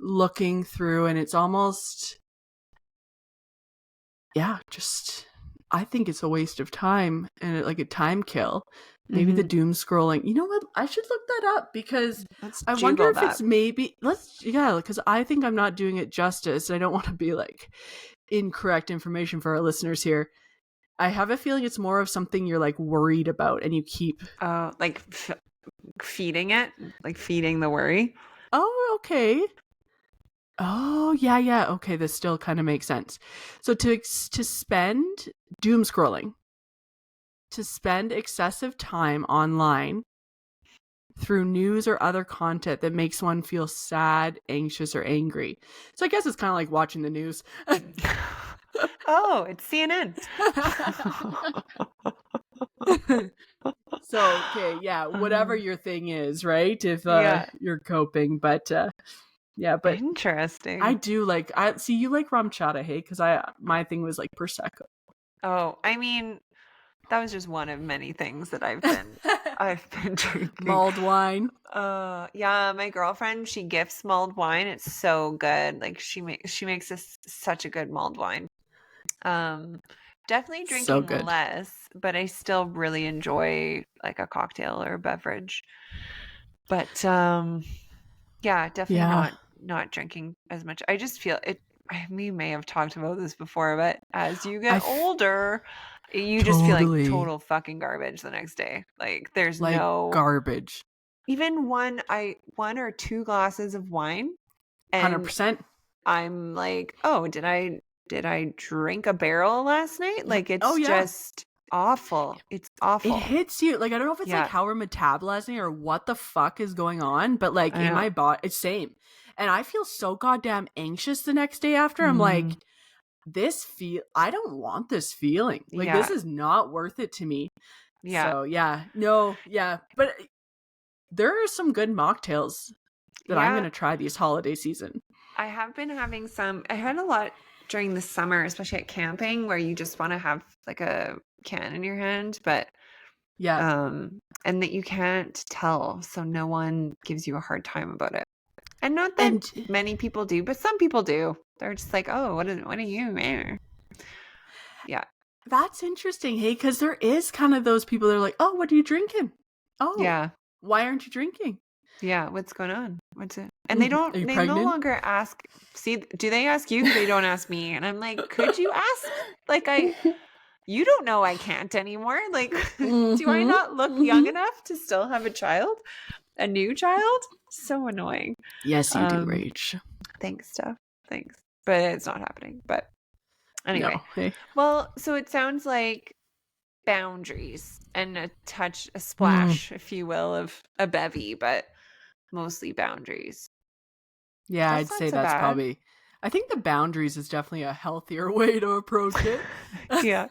Speaker 2: looking through and it's almost, just, I think it's a waste of time and like a time kill. Maybe the
Speaker 1: Mm-hmm.
Speaker 2: doom scrolling. You know what? I should look that up because
Speaker 1: Let's
Speaker 2: I wonder
Speaker 1: Google
Speaker 2: if
Speaker 1: that.
Speaker 2: it's because I think I'm not doing it justice. I don't want to be like incorrect information for our listeners here. I have a feeling it's more of something you're like worried about and you keep.
Speaker 1: Like feeding it, like feeding the worry.
Speaker 2: Oh, okay. Oh, yeah. Okay, this still kind of makes sense. So to spend doom scrolling, to spend excessive time online through news or other content that makes one feel sad, anxious, or angry. So I guess it's kind of like watching the news.
Speaker 1: Oh, it's CNN.
Speaker 2: So, okay, yeah, whatever your thing is, right? If
Speaker 1: Yeah.
Speaker 2: you're coping, but yeah, but I
Speaker 1: Interesting.
Speaker 2: do like, I see you like rum chata, hey? Because my thing was like prosecco.
Speaker 1: Oh, I mean, that was just one of many things that I've been drinking.
Speaker 2: Mulled wine.
Speaker 1: Yeah, my girlfriend, she gifts mulled wine. It's so good. Like she makes this such a good mulled wine. Um, Definitely
Speaker 2: So
Speaker 1: drinking
Speaker 2: good.
Speaker 1: less, but I still really enjoy like a cocktail or a beverage. But yeah, definitely
Speaker 2: Yeah.
Speaker 1: not drinking as much. I just feel it. We may have talked about this before, but as you
Speaker 2: I
Speaker 1: get older, you just feel like
Speaker 2: totally
Speaker 1: total fucking garbage the next day. Like there's
Speaker 2: like
Speaker 1: no
Speaker 2: garbage.
Speaker 1: even one or two glasses of wine, and
Speaker 2: 100%.
Speaker 1: I'm like, oh, did I drink a barrel last night? Like
Speaker 2: Oh,
Speaker 1: it's
Speaker 2: yeah.
Speaker 1: just awful. It's
Speaker 2: It
Speaker 1: awful.
Speaker 2: hits you. Like, I don't know if it's like
Speaker 1: Yeah,
Speaker 2: how we're metabolizing or what the fuck is going on, but like
Speaker 1: I
Speaker 2: in
Speaker 1: know.
Speaker 2: my body, it's same. And I feel so goddamn anxious the next day after. I'm like,
Speaker 1: Mm,
Speaker 2: I don't want this feeling. Like, this
Speaker 1: yeah,
Speaker 2: is not worth it to me.
Speaker 1: yeah,
Speaker 2: So, yeah, no, yeah. But there are some good mocktails that I'm going
Speaker 1: yeah.
Speaker 2: to try this holiday season.
Speaker 1: I have been having some. I had a lot during the summer, especially at camping, where you just want to have like a can in your hand, but
Speaker 2: Yeah.
Speaker 1: and that you can't tell, so no one gives you a hard time about it. And not that
Speaker 2: And
Speaker 1: many people do, but some people do. They're just like, "Oh, what are you?" Yeah.
Speaker 2: that's interesting, hey, because there is kind of those people that are like, oh, what are you drinking? Oh,
Speaker 1: Yeah.
Speaker 2: why aren't you drinking?
Speaker 1: Yeah, what's going on? What's it? And
Speaker 2: Are you
Speaker 1: they no
Speaker 2: pregnant?
Speaker 1: longer ask, see, do they ask you? They don't ask me. And I'm like, could you ask? Like, you don't know I can't anymore. Like, do I
Speaker 2: Mm-hmm.
Speaker 1: not look
Speaker 2: Mm-hmm.
Speaker 1: young enough to still have a child? A new child? So annoying.
Speaker 2: Yes, you do,
Speaker 1: Um,
Speaker 2: Rach.
Speaker 1: Thanks, Steph. Thanks. But it's not happening. But anyway.
Speaker 2: No, hey.
Speaker 1: Well, so it sounds like boundaries and a
Speaker 2: Mm.
Speaker 1: splash, if you will, of a bevy, but mostly boundaries.
Speaker 2: Yeah,
Speaker 1: That's
Speaker 2: I'd
Speaker 1: not
Speaker 2: say
Speaker 1: so
Speaker 2: that's
Speaker 1: bad.
Speaker 2: probably. I think the boundaries is definitely a healthier way to approach it.
Speaker 1: Yeah.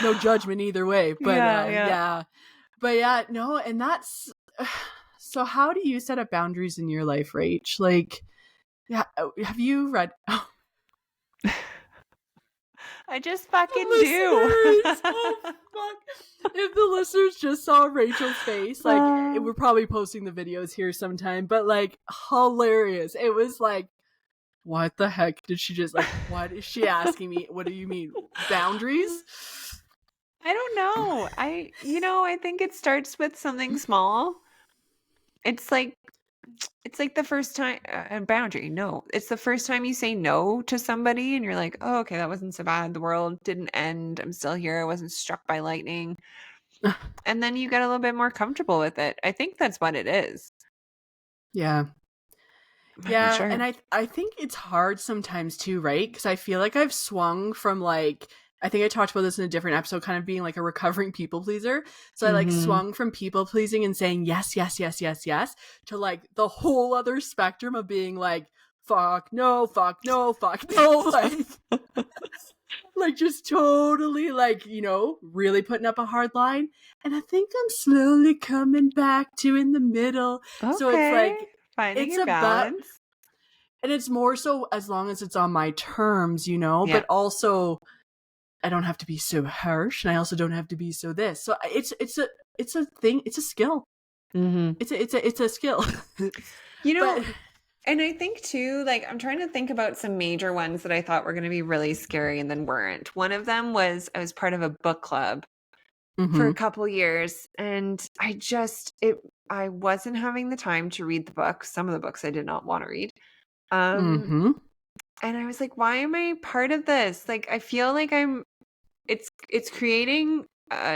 Speaker 2: No judgment either way, but
Speaker 1: Yeah, yeah.
Speaker 2: but yeah, no, and that's. So, how do you set up boundaries in your life, Rach? Like, yeah, have you read?
Speaker 1: I just fucking do.
Speaker 2: Listeners, oh fuck! If the listeners just saw Rachel's face, like
Speaker 1: Uh,
Speaker 2: we're probably posting the videos here sometime, but like hilarious. It was like, what the heck did she just like? What is she asking me? What do you mean boundaries?
Speaker 1: I don't know. I think it starts with something small. It's like it's like the first time a boundary. No, it's the first time you say no to somebody and you're like, oh, okay, that wasn't so bad. The world didn't end. I'm still here. I wasn't struck by lightning. And then you get a little bit more comfortable with it. I think that's what it is.
Speaker 2: Yeah.
Speaker 1: I'm not
Speaker 2: Yeah,
Speaker 1: sure.
Speaker 2: and I think it's hard sometimes too, right? Because I feel like I've swung from like, I think I talked about this in a different episode, kind of being like a recovering people pleaser. So I like
Speaker 1: Mm-hmm.
Speaker 2: swung from people pleasing and saying yes, yes, yes, yes, yes, to like the whole other spectrum of being like fuck no, fuck no, fuck no, like just totally like, you know, really putting up a hard line. And I think I'm slowly coming back to in the middle. So it's
Speaker 1: Okay.
Speaker 2: like
Speaker 1: Finding
Speaker 2: it's
Speaker 1: your
Speaker 2: about,
Speaker 1: balance.
Speaker 2: and it's more so as long as it's on my terms, you know,
Speaker 1: Yeah.
Speaker 2: but also I don't have to be so harsh and I also don't have to be so this. So it's a thing, it's a skill.
Speaker 1: Mm-hmm.
Speaker 2: It's a skill.
Speaker 1: You
Speaker 2: But
Speaker 1: know, and I think too, like I'm trying to think about some major ones that I thought were going to be really scary and then weren't. One of them was I was part of a book club for a
Speaker 2: mhm.
Speaker 1: couple years and I wasn't having the time to read the books. Some of the books I did not want to read. Um
Speaker 2: Mhm.
Speaker 1: and I was like, why am I part of this? Like I feel like it's creating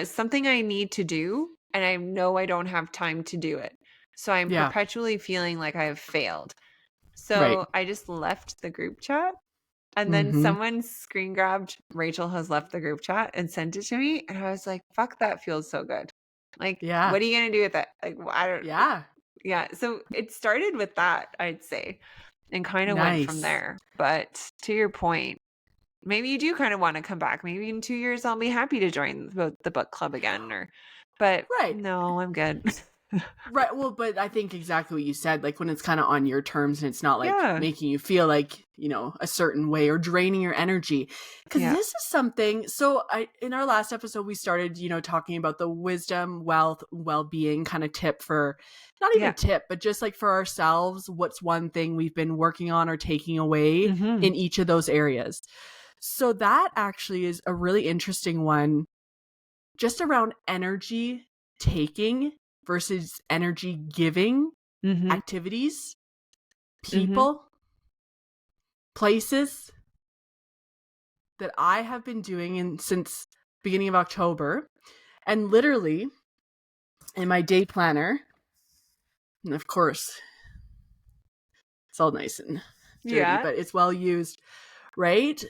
Speaker 1: something I need to do and I know I don't have time to do it. So I'm
Speaker 2: Yeah.
Speaker 1: perpetually feeling like I have failed.
Speaker 2: Right.
Speaker 1: So I just left the group chat and then
Speaker 2: Mhm.
Speaker 1: someone screen grabbed Rachel has left the group chat and sent it to me. And I was like, fuck, that feels so good. Like,
Speaker 2: Yeah.
Speaker 1: what are you going to do with that? Like, I don't,
Speaker 2: Yeah.
Speaker 1: yeah. So it started with that, I'd say, and kind of went from
Speaker 2: Nice.
Speaker 1: there. But to your point, maybe you do kind of want to come back. Maybe in 2 years, I'll be happy to join the book club again but
Speaker 2: Right.
Speaker 1: no, I'm good.
Speaker 2: Right. Well, but I think exactly what you said, like when it's kind of on your terms and it's not like
Speaker 1: Yeah.
Speaker 2: making you feel like, you know, a certain way or draining your energy. Cause
Speaker 1: Yeah.
Speaker 2: this is something. So in our last episode, we started, you know, talking about the wisdom, wealth, well-being kind of tip for not even
Speaker 1: Yeah.
Speaker 2: tip, but just like for ourselves, what's one thing we've been working on or taking away
Speaker 1: Mm-hmm.
Speaker 2: in each of those areas. So that actually is a really interesting one just around energy taking versus energy giving
Speaker 1: Mm-hmm.
Speaker 2: activities,
Speaker 1: Mm-hmm.
Speaker 2: people, places that I have been doing since beginning of October. And literally in my day planner, and of course, it's all nice and dirty,
Speaker 1: Yeah.
Speaker 2: but it's well used, right?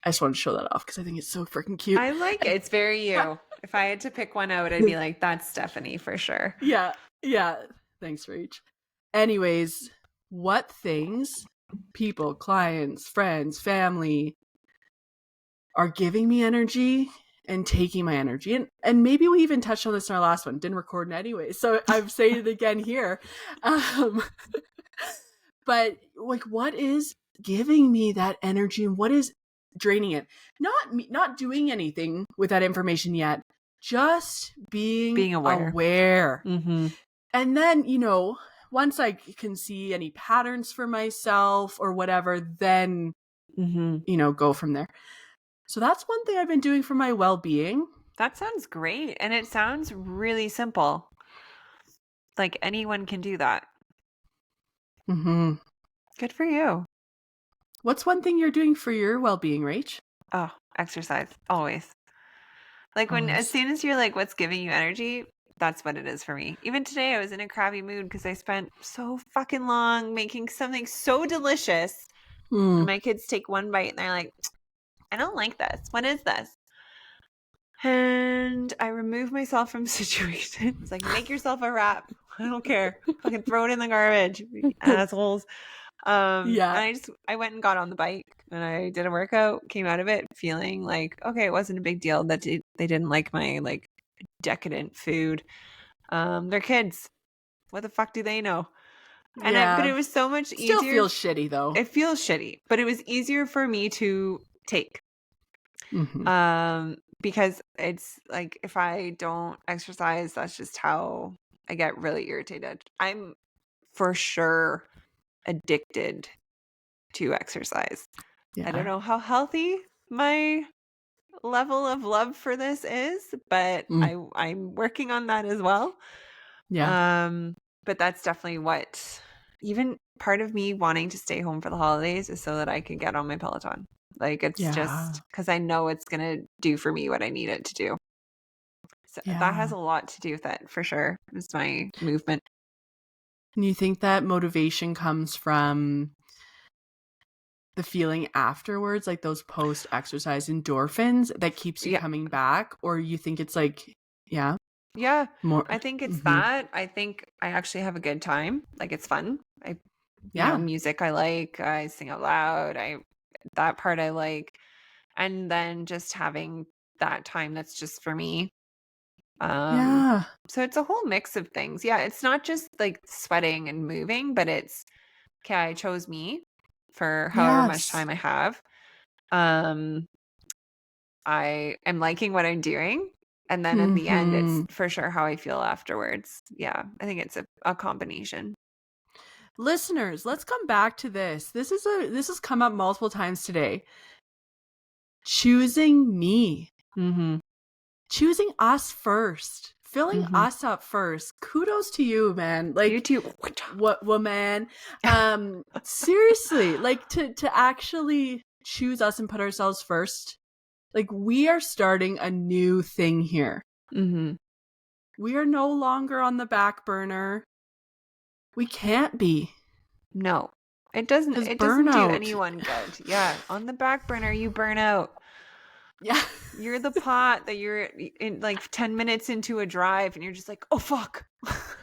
Speaker 2: I just wanted to show that off because I think it's so freaking cute.
Speaker 1: I like it. It's very you. If I had to pick one out, I'd be like, that's Stephanie for sure.
Speaker 2: Yeah, yeah. Thanks, Rach. Anyways, what things, people, clients, friends, family are giving me energy and taking my energy? And maybe we even touched on this in our last one. Didn't record it anyway, so I'm saying it again here. Um, but like, what is giving me that energy and what is draining it? Not doing anything with that information yet. Just being
Speaker 1: Being aware.
Speaker 2: aware.
Speaker 1: Mm-hmm.
Speaker 2: And then, you know, once I can see any patterns for myself or whatever, then,
Speaker 1: Mm-hmm.
Speaker 2: you know, go from there. So that's one thing I've been doing for my well-being.
Speaker 1: That sounds great. And it sounds really simple. Like anyone can do that.
Speaker 2: Mm-hmm.
Speaker 1: Good for you.
Speaker 2: What's one thing you're doing for your well-being, Rach?
Speaker 1: Oh, exercise. Always. Like as
Speaker 2: Always.
Speaker 1: soon as you're like, what's giving you energy? That's what it is for me. Even today, I was in a crabby mood because I spent so fucking long making something so delicious. And
Speaker 2: Mm.
Speaker 1: my kids take one bite and they're like, I don't like this. What is this? And I remove myself from situations. Like, make yourself a wrap. I don't care. Fucking throw it in the garbage, you assholes.
Speaker 2: Yeah.
Speaker 1: And I went and got on the bike and I did a workout, came out of it feeling like, okay, it wasn't a big deal that they didn't like my like decadent food. They're kids. What the fuck do they know? But it
Speaker 2: Yeah.
Speaker 1: was so much
Speaker 2: Still
Speaker 1: easier.
Speaker 2: feels shitty though.
Speaker 1: It feels shitty, but it was easier for me to take.
Speaker 2: Mm-hmm.
Speaker 1: Because it's like if I don't exercise, that's just how I get really irritated. I'm for sure addicted to exercise. I don't
Speaker 2: Yeah.
Speaker 1: know how healthy my level of love for this is, but
Speaker 2: Mm.
Speaker 1: I'm working on that as well.
Speaker 2: Yeah.
Speaker 1: but that's definitely what, even part of me wanting to stay home for the holidays is so that I can get on my Peloton. Like, it's
Speaker 2: Yeah.
Speaker 1: just because I know it's going to do for me what I need it to do. So that has
Speaker 2: Yeah.
Speaker 1: a lot to do with it, for sure. It's my movement.
Speaker 2: And you think that motivation comes from the feeling afterwards, like those post-exercise endorphins that keeps you
Speaker 1: Yeah.
Speaker 2: coming back? Or you think it's like, yeah,
Speaker 1: Yeah.
Speaker 2: more?
Speaker 1: I think it's
Speaker 2: Mm-hmm.
Speaker 1: that. I think I actually have a good time. Like, it's fun.
Speaker 2: Yeah.
Speaker 1: Music I like, I sing out loud. That part I like. And then just having that time that's just for me.
Speaker 2: Yeah.
Speaker 1: So it's a whole mix of things. Yeah, it's not just like sweating and moving, but it's okay, I chose me for however much
Speaker 2: Yes.
Speaker 1: time I have. Um, I am liking what I'm doing. And then in the end, it's
Speaker 2: Mm-hmm.
Speaker 1: for sure how I feel afterwards. Yeah, I think it's a combination.
Speaker 2: Listeners, let's come back to this. This has come up multiple times today. Choosing me.
Speaker 1: Mm-hmm.
Speaker 2: Choosing us first. Filling
Speaker 1: Mm-hmm.
Speaker 2: us up first. Kudos to you, man.
Speaker 1: You
Speaker 2: Like,
Speaker 1: too.
Speaker 2: what woman? Seriously, like to actually choose us and put ourselves first. Like, we are starting a new thing here.
Speaker 1: Mm-hmm.
Speaker 2: We are no longer on the back burner. We can't be.
Speaker 1: No,
Speaker 2: Because
Speaker 1: it doesn't do
Speaker 2: burnout.
Speaker 1: anyone good. Yeah. On the back burner, you burn out.
Speaker 2: Yeah.
Speaker 1: You're the pot that you're in like 10 minutes into a drive and you're just like, oh, fuck.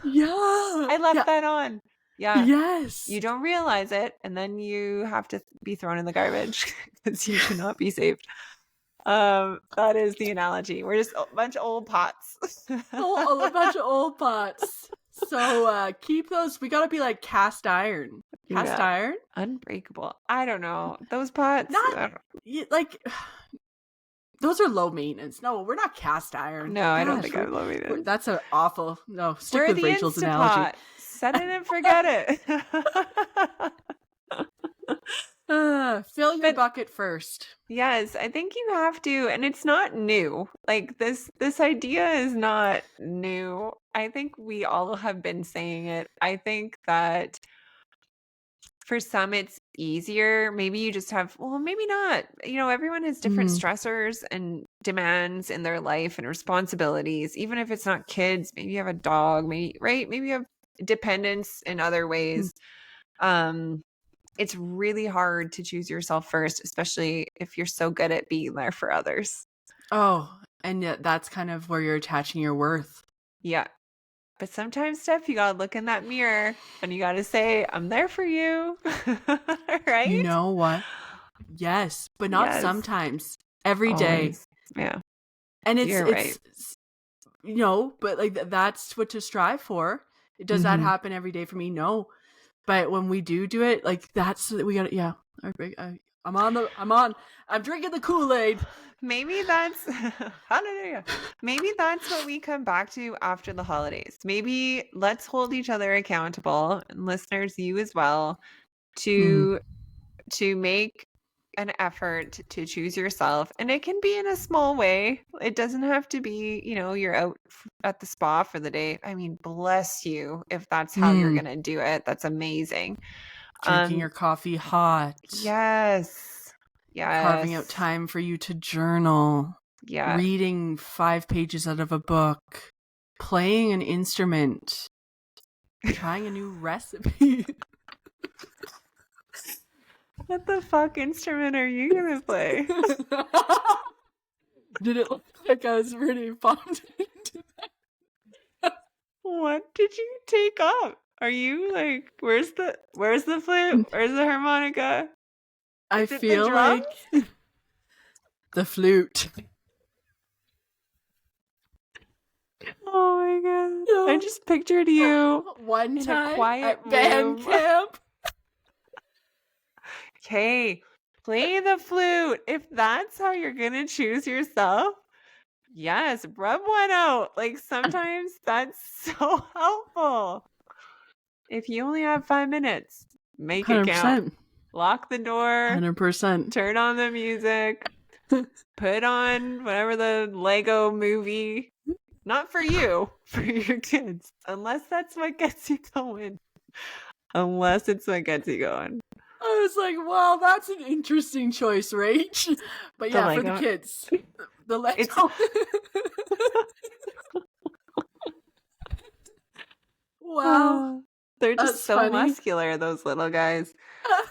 Speaker 2: Yeah.
Speaker 1: I left
Speaker 2: Yeah.
Speaker 1: that on. Yeah.
Speaker 2: Yes.
Speaker 1: You don't realize it. And then you have to be thrown in the garbage because you cannot be saved. That is the analogy. We're just a bunch of old pots.
Speaker 2: A bunch of old pots. So keep those. We gotta be like cast iron. Cast
Speaker 1: Yeah.
Speaker 2: iron?
Speaker 1: Unbreakable. I don't know. Those pots.
Speaker 2: Not like those are low maintenance. No, we're not cast iron.
Speaker 1: No, I don't
Speaker 2: Gosh,
Speaker 1: think I'm loving it.
Speaker 2: that's an awful. No, stick
Speaker 1: We're
Speaker 2: with
Speaker 1: the
Speaker 2: Rachel's analogy.
Speaker 1: Instapot. Set it and forget it.
Speaker 2: Fill your
Speaker 1: But
Speaker 2: bucket first.
Speaker 1: yes, I think you have to, and it's not new. Like this idea is not new. I think we all have been saying it. I think that for some it's easier. Maybe you just have, well, maybe not. Everyone has different stressors and demands in their life and responsibilities. Even if it's not kids, maybe you have a dog, maybe, right? Maybe you have dependence in other ways. It's really hard to choose yourself first, especially if you're so good at being there for others.
Speaker 2: Oh, and yet that's kind of where you're attaching your worth.
Speaker 1: Yeah. But sometimes, Steph, you got to look in that mirror and you got to say, I'm there for you. Right?
Speaker 2: You know what? Yes, but not
Speaker 1: Yes.
Speaker 2: sometimes. Every day.
Speaker 1: Always. Yeah.
Speaker 2: And
Speaker 1: You're right.
Speaker 2: but like that's what to strive for. Does that happen every day for me? No. But when we do it, like we got to, yeah. I'm drinking the Kool-Aid.
Speaker 1: Maybe that's hallelujah. Maybe that's what we come back to after the holidays. Maybe let's hold each other accountable, and listeners, you as well, to make an effort to choose yourself. And it can be in a small way. It doesn't have to be, you're out at the spa for the day. I mean, bless you if that's how you're going to do it. That's amazing.
Speaker 2: Drinking your coffee hot.
Speaker 1: Yes.
Speaker 2: Carving out time for you to journal.
Speaker 1: Yeah.
Speaker 2: Reading 5 pages out of a book. Playing an instrument. Trying a new recipe.
Speaker 1: What the fuck instrument are you gonna play?
Speaker 2: Did it look like I was really pumped into that?
Speaker 1: What did you take up? Are you like, where's the flute? Where's the harmonica?
Speaker 2: I feel like the flute.
Speaker 1: Oh my god. No. I just pictured you
Speaker 2: one
Speaker 1: in
Speaker 2: time
Speaker 1: a quiet
Speaker 2: at band camp.
Speaker 1: Okay, play the flute. If that's how you're gonna choose yourself, yes, rub one out. Like sometimes that's so helpful. If you only have 5 minutes, make 100%. It count. Lock the door.
Speaker 2: 100%.
Speaker 1: Turn on the music. Put on whatever the Lego movie Not for you, for your kids. Unless that's what gets you going. Unless it's what gets you going.
Speaker 2: I was like, wow, that's an interesting choice, Rach. But yeah, for the kids. The Lego. Wow.
Speaker 1: They're just
Speaker 2: that's
Speaker 1: so
Speaker 2: funny.
Speaker 1: muscular, those little guys.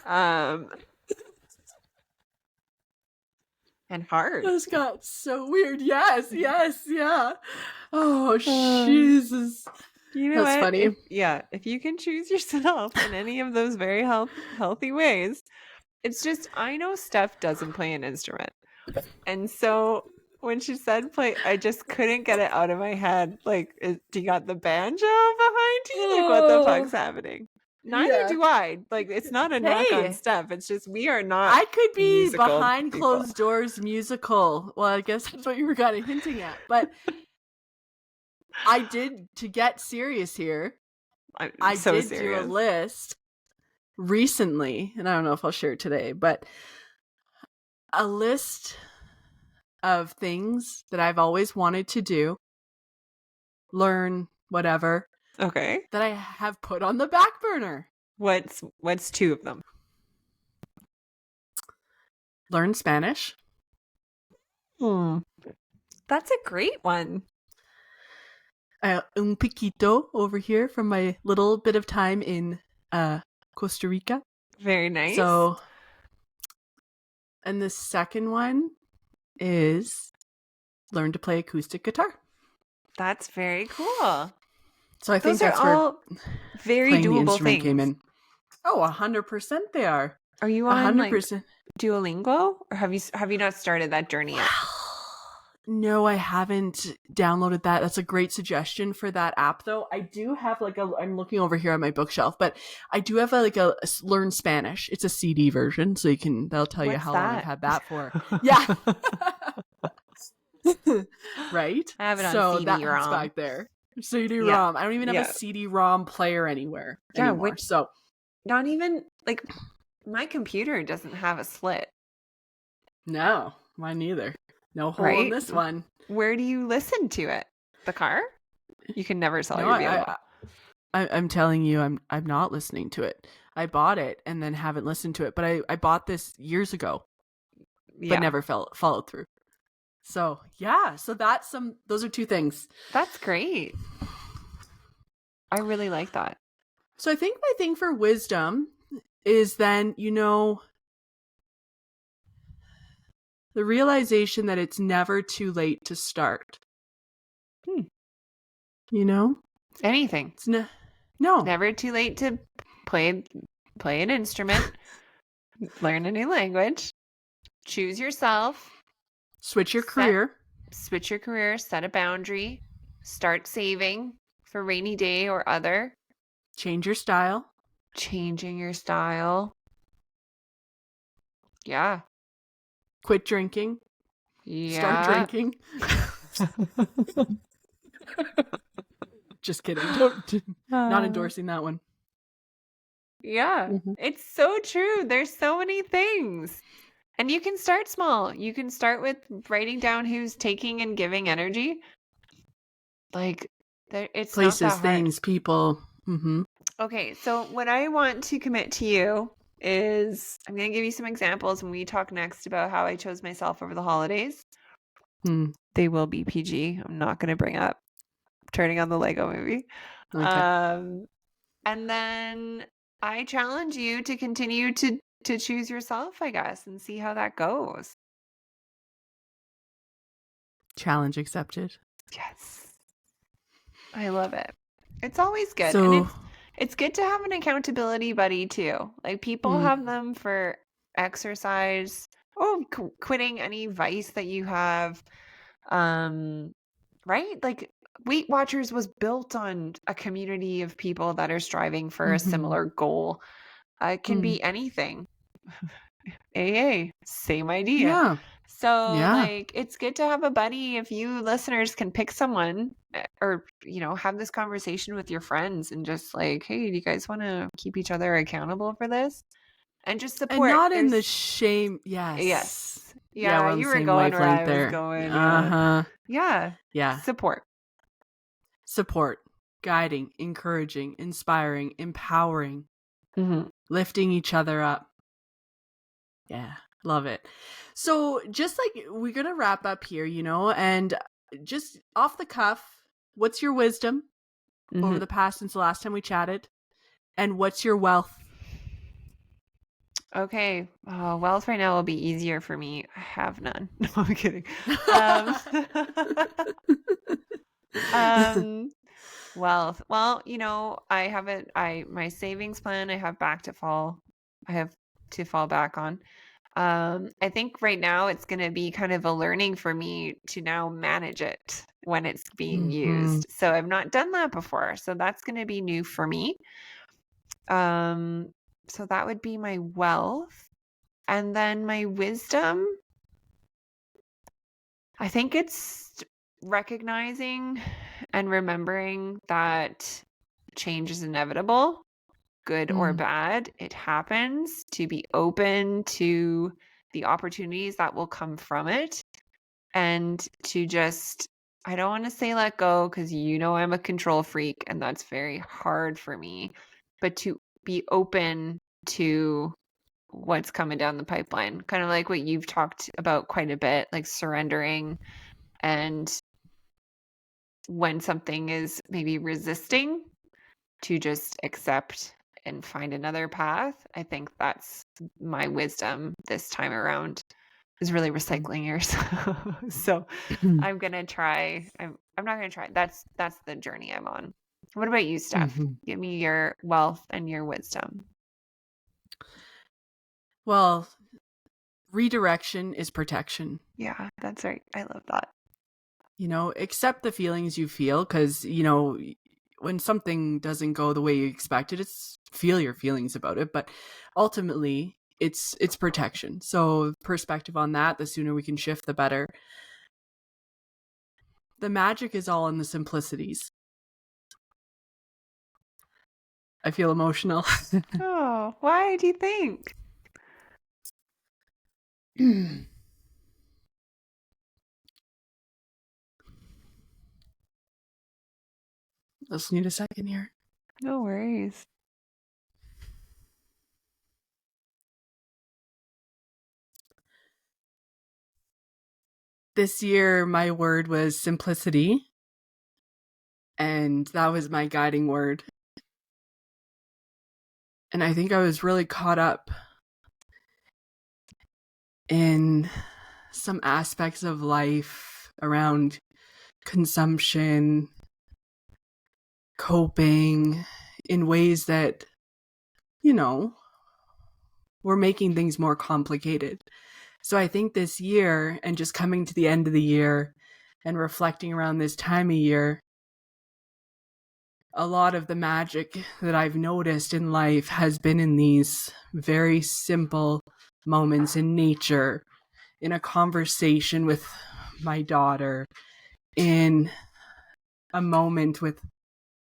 Speaker 1: And hard.
Speaker 2: This got so weird. Yes, yeah. Oh, Jesus.
Speaker 1: You know
Speaker 2: That's
Speaker 1: what?
Speaker 2: funny.
Speaker 1: If you can choose yourself in any of those very healthy ways, it's just, I know Steph doesn't play an instrument. And so when she said play, I just couldn't get it out of my head. Like, do you got the banjo behind you? Like, what the fuck's happening? Neither do I. Like, it's not a knock on Steph. It's just, we are not.
Speaker 2: I could be behind
Speaker 1: people.
Speaker 2: closed doors musical. Well, I guess that's what you were kind of hinting at. But I did, to get serious here, I did do a list recently, and I don't know if I'll share it today, but a list of things that I've always wanted to do, learn, whatever.
Speaker 1: Okay.
Speaker 2: That I have put on the back burner.
Speaker 1: What's 2 of them?
Speaker 2: Learn Spanish.
Speaker 1: That's a great one.
Speaker 2: Un poquito over here from my little bit of time in Costa Rica.
Speaker 1: Very nice.
Speaker 2: So, and the second one is learn to play acoustic guitar.
Speaker 1: That's very cool.
Speaker 2: So I think that's where
Speaker 1: very doable things
Speaker 2: came in. Oh, 100% they are.
Speaker 1: Are you on 100%? Like, Duolingo, or have you not started that journey yet?
Speaker 2: No, I haven't downloaded that. That's a great suggestion for that app, though. I do have I'm looking over here on my bookshelf, but I do have a Learn Spanish. It's a CD version, so they'll tell you how long I've had that for. Yeah. Right?
Speaker 1: I have it on CD-ROM.
Speaker 2: That's back there. CD-ROM. I don't even have a CD-ROM player anymore. So
Speaker 1: not even, like, my computer doesn't have a slit.
Speaker 2: No, mine neither. No hole in this one.
Speaker 1: Where do you listen to it? The car? You can never sell your vehicle.
Speaker 2: I'm telling you, I'm not listening to it. I bought it and then haven't listened to it. But I bought this years ago, but never followed through. So so those are 2 things.
Speaker 1: That's great. I really like that.
Speaker 2: So I think my thing for wisdom is then, the realization that it's never too late to start.
Speaker 1: Anything.
Speaker 2: It's no.
Speaker 1: Never too late to play an instrument, learn a new language, choose yourself,
Speaker 2: switch your career,
Speaker 1: set a boundary, start saving for rainy day or other.
Speaker 2: Change your style.
Speaker 1: Changing your style. Yeah.
Speaker 2: Quit drinking.
Speaker 1: Yeah.
Speaker 2: Start drinking. Just kidding. Not endorsing that one.
Speaker 1: Yeah. Mm-hmm. It's so true. There's so many things. And you can start small. You can start with writing down who's taking and giving energy. Like, it's
Speaker 2: places,
Speaker 1: not that hard.
Speaker 2: Things, people. Mm-hmm.
Speaker 1: Okay, so what I want to commit to you is I'm going to give you some examples when we talk next about how I chose myself over the holidays. They will be PG. I'm not going to bring up turning on the Lego movie. Okay. And then I challenge you to continue to choose yourself, I guess, and see how that goes.
Speaker 2: Challenge accepted.
Speaker 1: Yes. I love it. It's always good. And it's good to have an accountability buddy too. Like, people have them for exercise, quitting any vice that you have. Right? Like, Weight Watchers was built on a community of people that are striving for a similar goal. It can be anything. AA, same idea.
Speaker 2: Yeah.
Speaker 1: So like, it's good to have a buddy. If you listeners can pick someone, or have this conversation with your friends and just like, hey, do you guys want to keep each other accountable for this? And just support.
Speaker 2: And not in the shame.
Speaker 1: Yes. Yeah,
Speaker 2: we're on
Speaker 1: you
Speaker 2: the
Speaker 1: were
Speaker 2: same
Speaker 1: going where I
Speaker 2: there.
Speaker 1: was going.
Speaker 2: Uh-huh.
Speaker 1: Yeah. Support.
Speaker 2: support, guiding, encouraging, inspiring, empowering, lifting each other up. Yeah, love it. So just like we're going to wrap up here, and just off the cuff, what's your wisdom over the past since the last time we chatted? And what's your wealth?
Speaker 1: Okay. Wealth right now will be easier for me. I have none. No, I'm kidding. Wealth. Well, my savings plan I have to fall back on. I think right now it's going to be kind of a learning for me to now manage it when it's being used. So I've not done that before. So that's going to be new for me. So that would be my wealth. And then my wisdom, I think it's recognizing and remembering that change is inevitable, good or bad. It happens, to be open to the opportunities that will come from it, and to just, I don't want to say let go, because I'm a control freak and that's very hard for me, but to be open to what's coming down the pipeline, kind of like what you've talked about quite a bit, like surrendering, and when something is maybe resisting, to just accept and find another path. I think that's my wisdom this time around, is really recycling yours. So I'm gonna try. I'm not gonna try. That's the journey I'm on. What about you, Steph? Give me your wealth and your wisdom.
Speaker 2: Well, redirection is protection.
Speaker 1: Yeah, that's right. I love that.
Speaker 2: Accept the feelings you feel, because, when something doesn't go the way you expected, feel your feelings about it. But ultimately, it's protection. So perspective on that, the sooner we can shift, the better. The magic is all in the simplicities. I feel emotional.
Speaker 1: Oh, why do you think?
Speaker 2: Just need a second here.
Speaker 1: No worries.
Speaker 2: This year, my word was simplicity. And that was my guiding word. And I think I was really caught up in some aspects of life around consumption, coping, in ways that, were making things more complicated. So I think this year, and just coming to the end of the year and reflecting around this time of year, a lot of the magic that I've noticed in life has been in these very simple moments in nature, in a conversation with my daughter, in a moment with,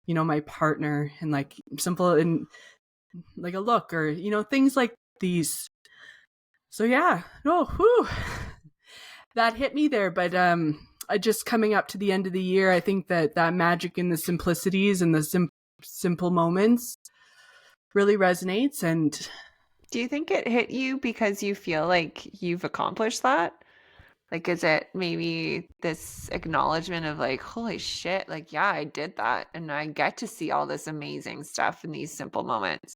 Speaker 2: my partner, and like simple, and like a look, or, things like these. So yeah, that hit me there. But I just coming up to the end of the year, I think that magic in the simplicities and the simple moments really resonates. And
Speaker 1: do you think it hit you because you feel like you've accomplished that? Like, is it maybe this acknowledgement of like, holy shit, like, yeah, I did that, and I get to see all this amazing stuff in these simple moments?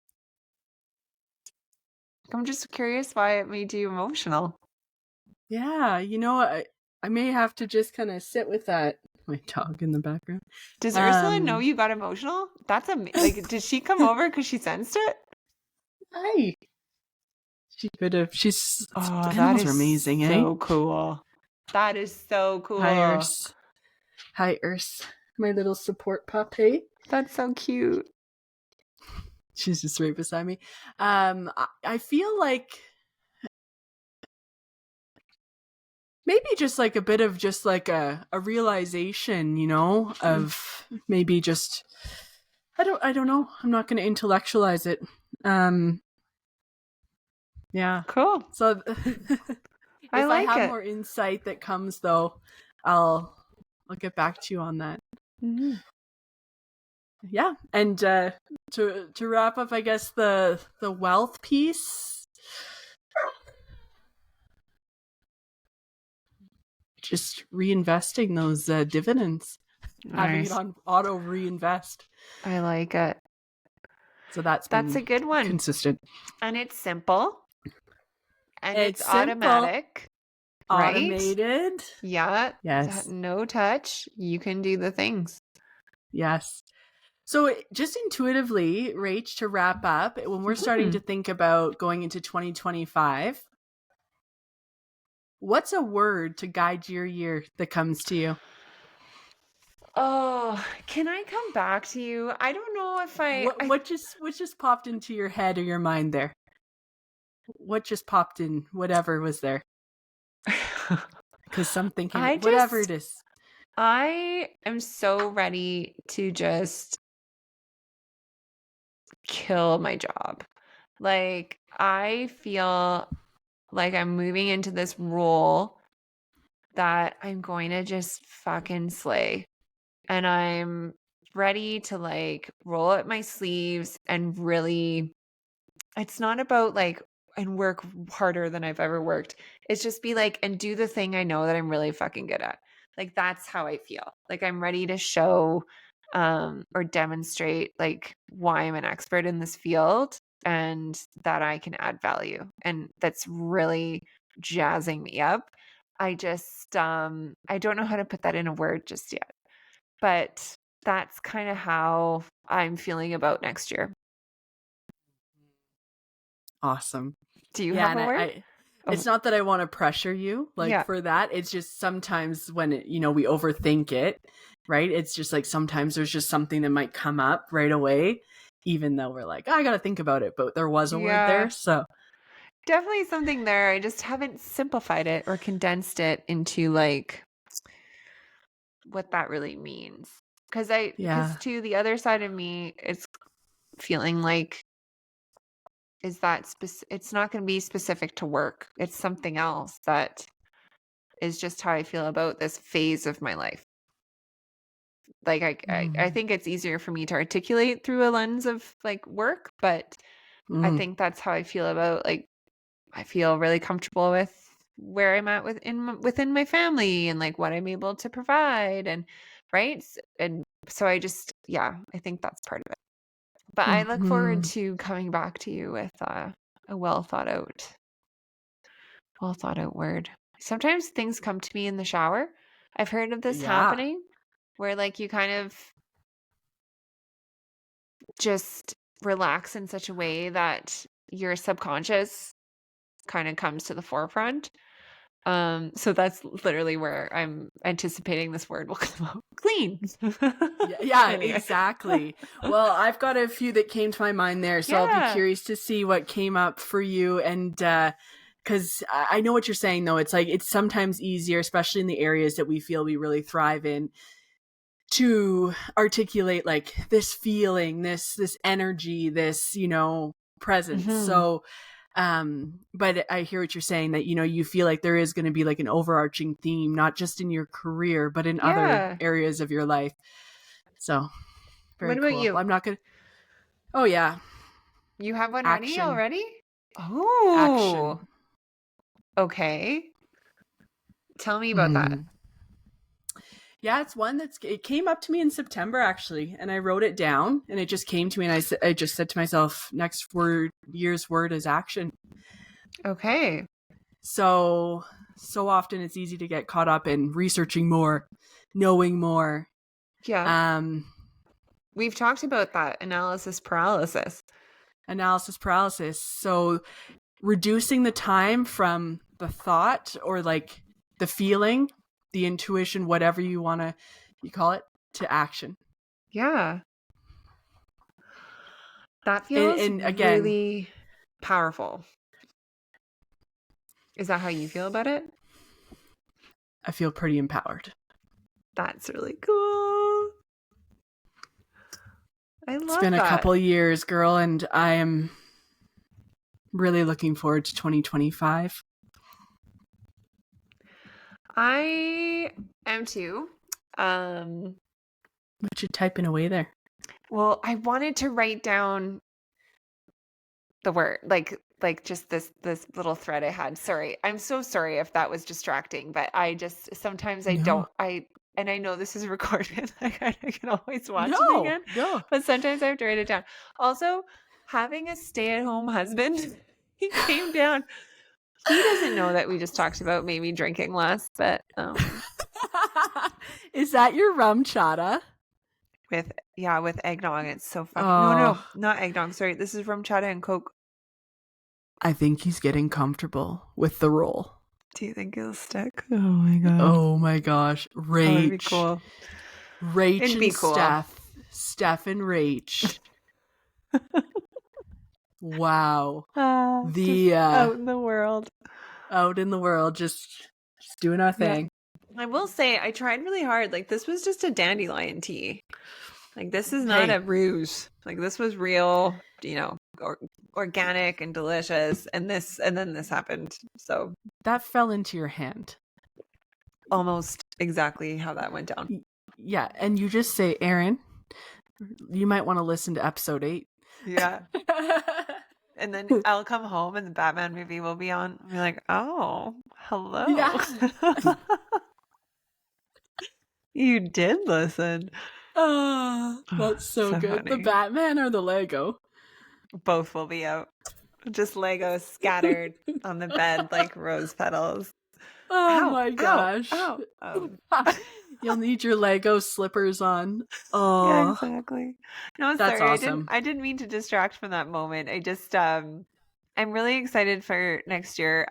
Speaker 1: I'm just curious why it made you emotional.
Speaker 2: yeah, I may have to just kind of sit with that. My dog in the background.
Speaker 1: Does Ursula know you got emotional? That's like, did she come over because she sensed it?
Speaker 2: Hi. She could have.
Speaker 1: That
Speaker 2: Animals are amazing,
Speaker 1: so cool. That is so cool.
Speaker 2: Hi, Urs. My little support pup, hey?
Speaker 1: That's so cute.
Speaker 2: She's just right beside me. I feel like maybe just like a bit of just like a realization, of maybe just, I don't know. I'm not going to intellectualize it. Yeah.
Speaker 1: Cool.
Speaker 2: So if I have
Speaker 1: it.
Speaker 2: more insight that comes, though, I'll get back to you on that. Yeah. And to wrap up, I guess the wealth piece, just reinvesting those dividends, having it
Speaker 1: Nice.
Speaker 2: on auto reinvest.
Speaker 1: I like it.
Speaker 2: So that's
Speaker 1: That's
Speaker 2: been
Speaker 1: a good one.
Speaker 2: consistent.
Speaker 1: And it's simple and
Speaker 2: It's
Speaker 1: it's
Speaker 2: simple,
Speaker 1: automatic, right?
Speaker 2: automated.
Speaker 1: Yeah.
Speaker 2: Yes.
Speaker 1: No touch. You can do the things.
Speaker 2: Yes. So just intuitively, Rach, to wrap up, when we're starting to think about going into 2025, what's a word to guide your year that comes to you?
Speaker 1: Oh, can I come back to you? I don't know if
Speaker 2: What just popped into your head or your mind there? What just popped in? Whatever was there, because I'm thinking whatever it is.
Speaker 1: I am so ready to just kill my job. Like, I feel like I'm moving into this role that I'm going to just fucking slay. And I'm ready to like roll up my sleeves and really, it's not about like, and work harder than I've ever worked. It's just be like, and do the thing I know that I'm really fucking good at. Like, that's how I feel. Like, I'm ready to show or demonstrate like why I'm an expert in this field and that I can add value. And that's really jazzing me up. I just I don't know how to put that in a word just yet. But that's kind of how I'm feeling about next year.
Speaker 2: Awesome.
Speaker 1: Do you
Speaker 2: Yeah,
Speaker 1: have
Speaker 2: and
Speaker 1: a word?
Speaker 2: it's
Speaker 1: Oh,
Speaker 2: not that I want to pressure you like
Speaker 1: yeah.
Speaker 2: for that. It's just sometimes when we overthink it, right? It's just like sometimes there's just something that might come up right away, even though we're like, I got to think about it, but there was a word there.
Speaker 1: Yeah.
Speaker 2: So
Speaker 1: Definitely something there. I just haven't simplified it or condensed it into like what that really means. Because
Speaker 2: yeah.
Speaker 1: to the other side of me, it's feeling like is that it's not going to be specific to work. It's something else that is just how I feel about this phase of my life. Like I
Speaker 2: Mm.
Speaker 1: think it's easier for me to articulate through a lens of like work, but I
Speaker 2: Mm.
Speaker 1: think that's how I feel about like I feel really comfortable with where I'm at within my family and like what I'm able to provide and right and so I just I think that's part of it. But I look forward
Speaker 2: Mm-hmm.
Speaker 1: to coming back to you with a well thought out word. Sometimes things come to me in the shower. I've heard of this
Speaker 2: Yeah.
Speaker 1: happening where like you kind of just relax in such a way that your subconscious kind of comes to the forefront. So that's literally where I'm anticipating this word will come out. Clean.
Speaker 2: Yeah,
Speaker 1: Anyway.
Speaker 2: exactly. Well, I've got a few that came to my mind there, so I'll be
Speaker 1: Yeah.
Speaker 2: curious to see what came up for you. And because I know what you're saying, though, it's like it's sometimes easier, especially in the areas that we feel we really thrive in, to articulate like this feeling, this energy, this presence.
Speaker 1: Hmm.
Speaker 2: So but I hear what you're saying, that you feel like there is going to be like an overarching theme, not just in your career but in other
Speaker 1: Yeah.
Speaker 2: areas of your life. So
Speaker 1: What
Speaker 2: very
Speaker 1: about
Speaker 2: cool. Well,
Speaker 1: you?
Speaker 2: I'm not gonna. Oh yeah,
Speaker 1: You have one ready
Speaker 2: action,
Speaker 1: already? Oh,
Speaker 2: action.
Speaker 1: okay. Tell me about that.
Speaker 2: Mm. Yeah, it's one it came up to me in September actually, and I wrote it down, and it just came to me, and I just said to myself, next year's word is action.
Speaker 1: Okay.
Speaker 2: So often it's easy to get caught up in researching more, knowing more.
Speaker 1: Yeah.
Speaker 2: Um,
Speaker 1: We've talked about that analysis paralysis.
Speaker 2: Analysis paralysis. So reducing the time from the thought or like the feeling, the intuition, whatever you call it, to action.
Speaker 1: Yeah. That
Speaker 2: And,
Speaker 1: feels
Speaker 2: and again,
Speaker 1: really powerful. Is that how you feel about it?
Speaker 2: I feel pretty empowered.
Speaker 1: That's really cool. I
Speaker 2: It's
Speaker 1: love
Speaker 2: been a
Speaker 1: that.
Speaker 2: couple years, girl, and I am really looking forward to 2025.
Speaker 1: I am too. Um,
Speaker 2: What you typing away there?
Speaker 1: Well, I wanted to write down the word, like just this little thread I had. Sorry. I'm so sorry if that was distracting, but I just sometimes I
Speaker 2: No.
Speaker 1: don't and I know this is recorded. Like I can always watch it
Speaker 2: No.
Speaker 1: again,
Speaker 2: No.
Speaker 1: but sometimes I have to write it down. Also, having a stay-at-home husband, he came down. He doesn't know that we just talked about maybe drinking less, but
Speaker 2: Is that your rum chata?
Speaker 1: with eggnog, it's so fucking no,
Speaker 2: Oh,
Speaker 1: not eggnog. Sorry, this is rum chata and Coke.
Speaker 2: I think he's getting comfortable with the role.
Speaker 1: Do you think it'll stick? Oh my god.
Speaker 2: Oh my gosh.
Speaker 1: Oh, it'd be
Speaker 2: Rach.
Speaker 1: cool.
Speaker 2: Rach
Speaker 1: It'd
Speaker 2: and
Speaker 1: be cool.
Speaker 2: Steph and Rach. Wow.
Speaker 1: Just out in the world.
Speaker 2: Out in the world, just doing our thing.
Speaker 1: I will say I tried really hard. Like this was just a dandelion tea. Like this is not a ruse. Like this was real, organic and delicious. And then this happened. So
Speaker 2: that fell into your hand.
Speaker 1: Almost exactly how that went down.
Speaker 2: Yeah, and you just say, Aaron, you might want to listen to episode 8.
Speaker 1: Yeah. And then I'll come home and the Batman movie will be on. I'll be like, oh, hello. Yeah. You did listen.
Speaker 2: Oh, that's so good. Funny. The Batman or the Lego?
Speaker 1: Both will be out. Just Lego scattered on the bed like rose petals.
Speaker 2: Oh my gosh. Ow. You'll need your Lego slippers on. Oh,
Speaker 1: yeah, exactly. No,
Speaker 2: that's
Speaker 1: sorry.
Speaker 2: Awesome.
Speaker 1: I didn't mean to distract from that moment. I just I'm really excited for next year.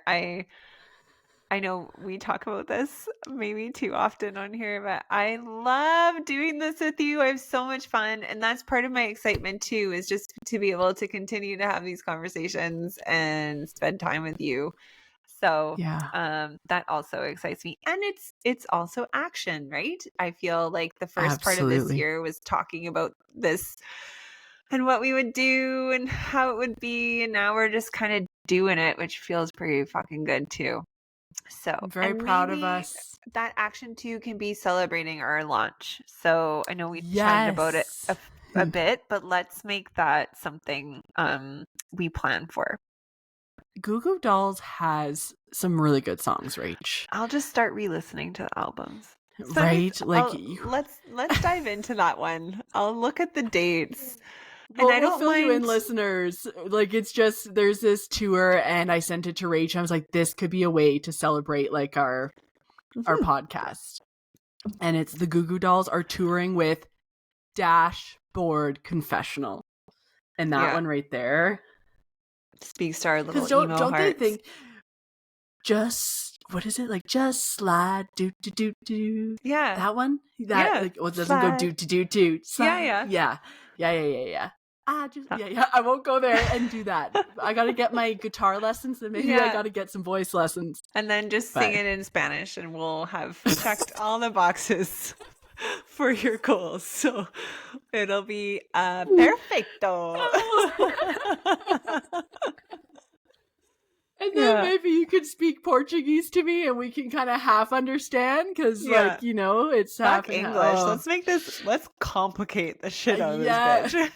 Speaker 1: I know we talk about this maybe too often on here, but I love doing this with you. I have so much fun. And that's part of my excitement too, is just to be able to continue to have these conversations and spend time with you. So that also excites me. And it's also action, right? I feel like the first part of this year was talking about this and what we would do and how it would be. And now we're just kind of doing it, which feels pretty fucking good too. So
Speaker 2: I'm very proud of us.
Speaker 1: That action too can be celebrating our launch. So I know we chatted about it a bit, but let's make that something we plan for.
Speaker 2: Goo Goo Dolls has some really good songs, Rach.
Speaker 1: I'll just start re-listening to the albums.
Speaker 2: So right?
Speaker 1: Let's dive into that one. I'll look at the dates.
Speaker 2: Well, and I don't fill you in, listeners. Like, it's just, there's this tour, and I sent it to Rach. I was like, this could be a way to celebrate, like, our podcast. And it's the Goo Goo Dolls are touring with Dashboard Confessional. And that one right there
Speaker 1: speaks to our little emo
Speaker 2: don't
Speaker 1: hearts.
Speaker 2: They think, what is it? Like, just slide, do.
Speaker 1: Yeah.
Speaker 2: That one? Like, it doesn't go do.
Speaker 1: Yeah.
Speaker 2: Yeah. I won't go there and do that. I gotta get my guitar lessons, and maybe I gotta get some voice lessons.
Speaker 1: And then just sing it in Spanish, and we'll have checked all the boxes for your goals. So it'll be perfecto.
Speaker 2: And then maybe you could speak Portuguese to me and we can kind of half understand because, it's half
Speaker 1: English. Let's complicate the shit out of this bitch.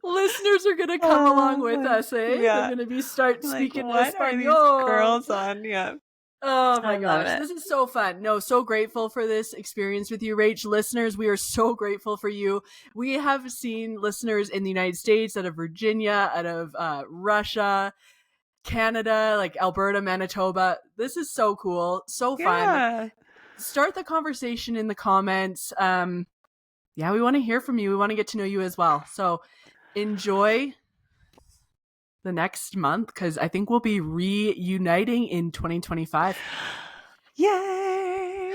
Speaker 2: Listeners are going to come along with us, eh? Yeah. They're going to speaking
Speaker 1: what
Speaker 2: Espanol.
Speaker 1: Are these girls on? Yeah.
Speaker 2: Oh my gosh, this is so fun. No, so grateful for this experience with you, Rach. Listeners, we are so grateful for you. We have seen listeners in the United States, out of Virginia, out of Russia, Canada, like Alberta, Manitoba. This is so cool. So fun. Start the conversation in the comments. We want to hear from you. We want to get to know you as well. So enjoy the next month, because I think we'll be reuniting in 2025.
Speaker 1: Yay!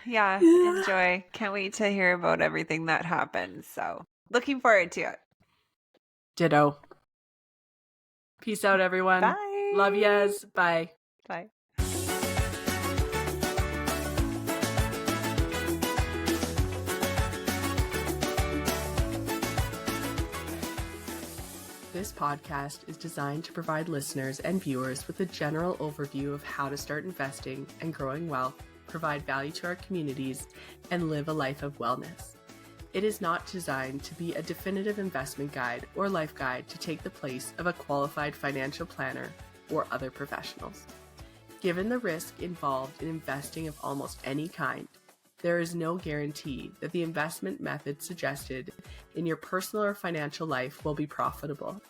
Speaker 1: Yeah, enjoy. Can't wait to hear about everything that happens. So looking forward to it.
Speaker 2: Ditto. Peace out, everyone.
Speaker 1: Bye.
Speaker 2: Love yas. Bye.
Speaker 1: Bye.
Speaker 2: This podcast is designed to provide listeners and viewers with a general overview of how to start investing and growing wealth, provide value to our communities, and live a life of wellness. It is not designed to be a definitive investment guide or life guide to take the place of a qualified financial planner or other professionals. Given the risk involved in investing of almost any kind, there is no guarantee that the investment method suggested in your personal or financial life will be profitable.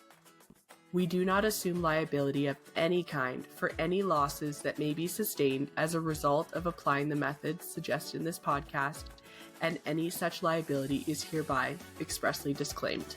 Speaker 2: We do not assume liability of any kind for any losses that may be sustained as a result of applying the methods suggested in this podcast, and any such liability is hereby expressly disclaimed.